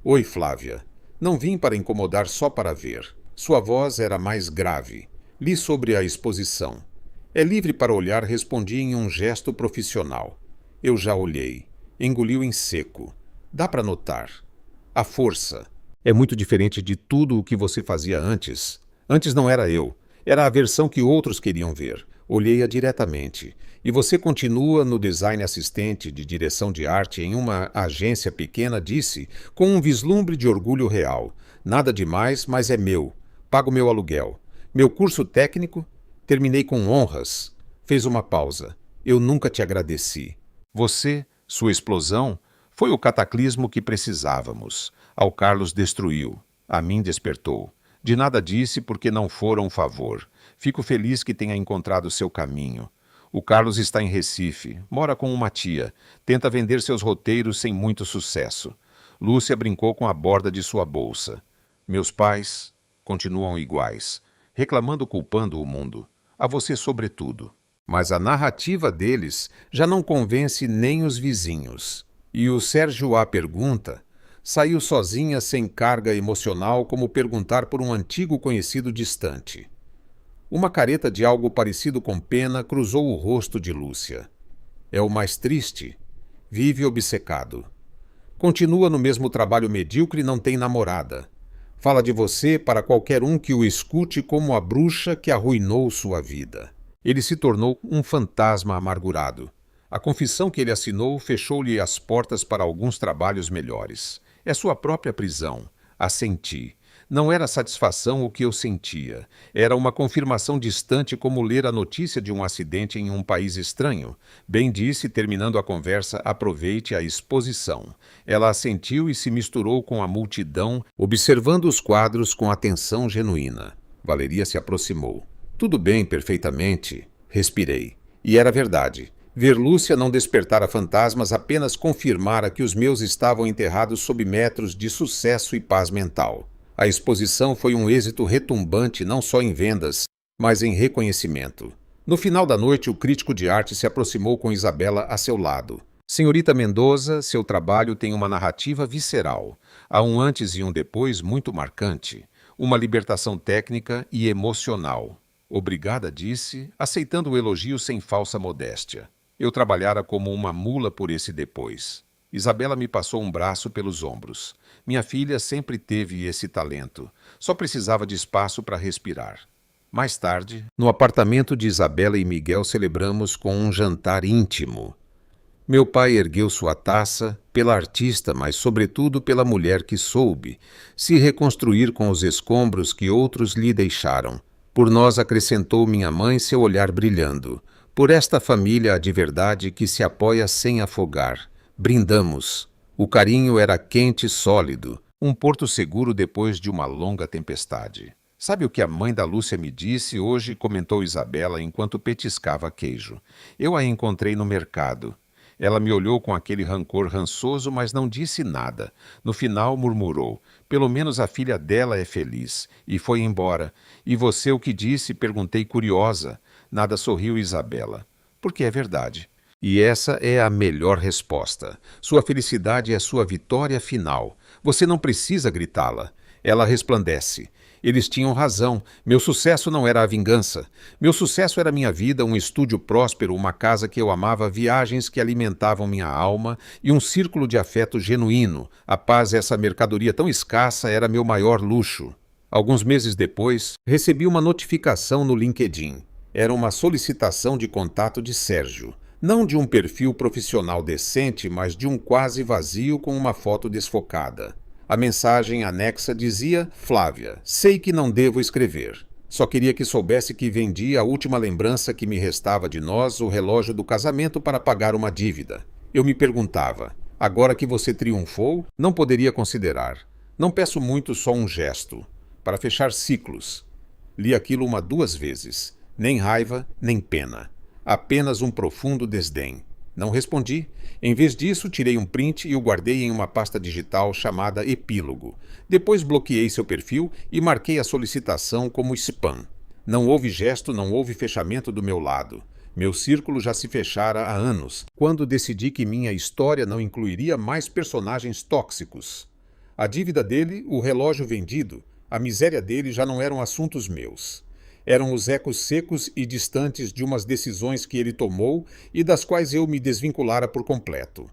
Oi, Flávia. Não vim para incomodar só para ver. Sua voz era mais grave. Li sobre a exposição. É livre para olhar, respondi em um gesto profissional. Eu já olhei. Engoliu em seco. Dá para notar. A força. É muito diferente de tudo o que você fazia antes. Antes não era eu. Era a versão que outros queriam ver. Olhei-a diretamente. E você continua no design assistente de direção de arte em uma agência pequena, disse, com um vislumbre de orgulho real. Nada demais, mas é meu. Pago meu aluguel. Meu curso técnico, terminei com honras. Fez uma pausa. Eu nunca te agradeci. Você, sua explosão, foi o cataclismo que precisávamos. Ao Carlos destruiu. A mim despertou. De nada disse porque não fora um favor. Fico feliz que tenha encontrado seu caminho. O Carlos está em Recife, mora com uma tia, tenta vender seus roteiros sem muito sucesso. Lúcia brincou com a borda de sua bolsa. Meus pais continuam iguais, reclamando, culpando o mundo. A você sobretudo. Mas a narrativa deles já não convence nem os vizinhos. E o Sérgio A. pergunta... Saiu sozinha, sem carga emocional, como perguntar por um antigo conhecido distante. Uma careta de algo parecido com pena cruzou o rosto de Lúcia. É o mais triste. Vive obcecado. Continua no mesmo trabalho medíocre e não tem namorada. Fala de você para qualquer um que o escute como a bruxa que arruinou sua vida. Ele se tornou um fantasma amargurado. A confissão que ele assinou fechou-lhe as portas para alguns trabalhos melhores. É sua própria prisão. Assenti. Não era satisfação o que eu sentia. Era uma confirmação distante, como ler a notícia de um acidente em um país estranho. Bem disse, terminando a conversa, aproveite a exposição. Ela assentiu e se misturou com a multidão, observando os quadros com atenção genuína. Valeria se aproximou. Tudo bem, perfeitamente. Respirei. E era verdade. Ver Lúcia não despertara fantasmas apenas confirmara que os meus estavam enterrados sob metros de sucesso e paz mental. A exposição foi um êxito retumbante não só em vendas, mas em reconhecimento. No final da noite, o crítico de arte se aproximou com Isabela a seu lado. Senhorita Mendoza, seu trabalho tem uma narrativa visceral. Há um antes e um depois muito marcante. Uma libertação técnica e emocional. Obrigada, disse, aceitando o elogio sem falsa modéstia. Eu trabalhara como uma mula por esse depois. Isabela me passou um braço pelos ombros. Minha filha sempre teve esse talento. Só precisava de espaço para respirar. Mais tarde, no apartamento de Isabela e Miguel, celebramos com um jantar íntimo. Meu pai ergueu sua taça pela artista, mas sobretudo pela mulher que soube se reconstruir com os escombros que outros lhe deixaram. Por nós, acrescentou minha mãe, seu olhar brilhando. Por esta família de verdade que se apoia sem afogar. Brindamos. O carinho era quente e sólido, um porto seguro depois de uma longa tempestade. Sabe o que a mãe da Lúcia me disse hoje? Comentou Isabela enquanto petiscava queijo. Eu a encontrei no mercado. Ela me olhou com aquele rancor rançoso, mas não disse nada. No final murmurou, pelo menos a filha dela é feliz. E foi embora. E você o que disse? Perguntei curiosa. Nada, sorriu Isabela. Porque é verdade. E essa é a melhor resposta. Sua felicidade é sua vitória final. Você não precisa gritá-la. Ela resplandece. Eles tinham razão. Meu sucesso não era a vingança. Meu sucesso era minha vida, um estúdio próspero, uma casa que eu amava, viagens que alimentavam minha alma e um círculo de afeto genuíno. A paz, essa mercadoria tão escassa, era meu maior luxo. Alguns meses depois, recebi uma notificação no LinkedIn. Era uma solicitação de contato de Sérgio. Não de um perfil profissional decente, mas de um quase vazio com uma foto desfocada. A mensagem anexa dizia: Flávia, sei que não devo escrever. Só queria que soubesse que vendi a última lembrança que me restava de nós, o relógio do casamento, para pagar uma dívida. Eu me perguntava, agora que você triunfou, não poderia considerar. Não peço muito, só um gesto. Para fechar ciclos. Li aquilo 2 vezes. Nem raiva, nem pena. Apenas um profundo desdém. Não respondi. Em vez disso, tirei um print e o guardei em uma pasta digital chamada Epílogo. Depois bloqueei seu perfil e marquei a solicitação como spam. Não houve gesto, não houve fechamento do meu lado. Meu círculo já se fechara há anos, quando decidi que minha história não incluiria mais personagens tóxicos. A dívida dele, o relógio vendido, a miséria dele já não eram assuntos meus. Eram os ecos secos e distantes de umas decisões que ele tomou e das quais eu me desvinculara por completo.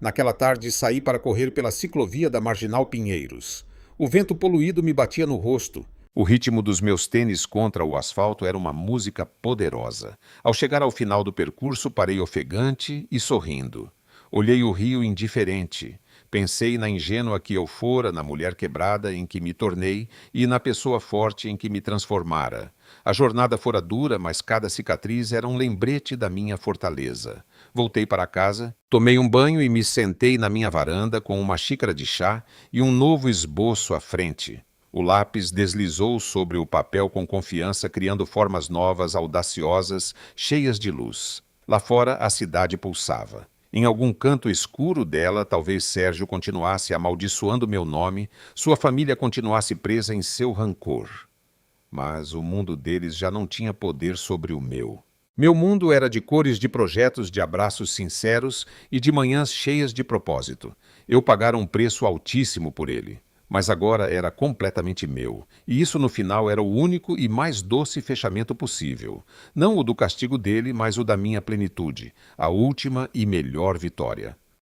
Naquela tarde saí para correr pela ciclovia da Marginal Pinheiros. O vento poluído me batia no rosto. O ritmo dos meus tênis contra o asfalto era uma música poderosa. Ao chegar ao final do percurso, parei ofegante e sorrindo. Olhei o rio indiferente. Pensei na ingênua que eu fora, na mulher quebrada em que me tornei e na pessoa forte em que me transformara. A jornada fora dura, mas cada cicatriz era um lembrete da minha fortaleza. Voltei para casa, tomei um banho e me sentei na minha varanda com uma xícara de chá e um novo esboço à frente. O lápis deslizou sobre o papel com confiança, criando formas novas, audaciosas, cheias de luz. Lá fora, a cidade pulsava. Em algum canto escuro dela, talvez Sérgio continuasse amaldiçoando meu nome, sua família continuasse presa em seu rancor. Mas o mundo deles já não tinha poder sobre o meu. Meu mundo era de cores de projetos, de abraços sinceros e de manhãs cheias de propósito. Eu pagara um preço altíssimo por ele. Mas agora era completamente meu, e isso no final era o único e mais doce fechamento possível. Não o do castigo dele, mas o da minha plenitude, a última e melhor vitória.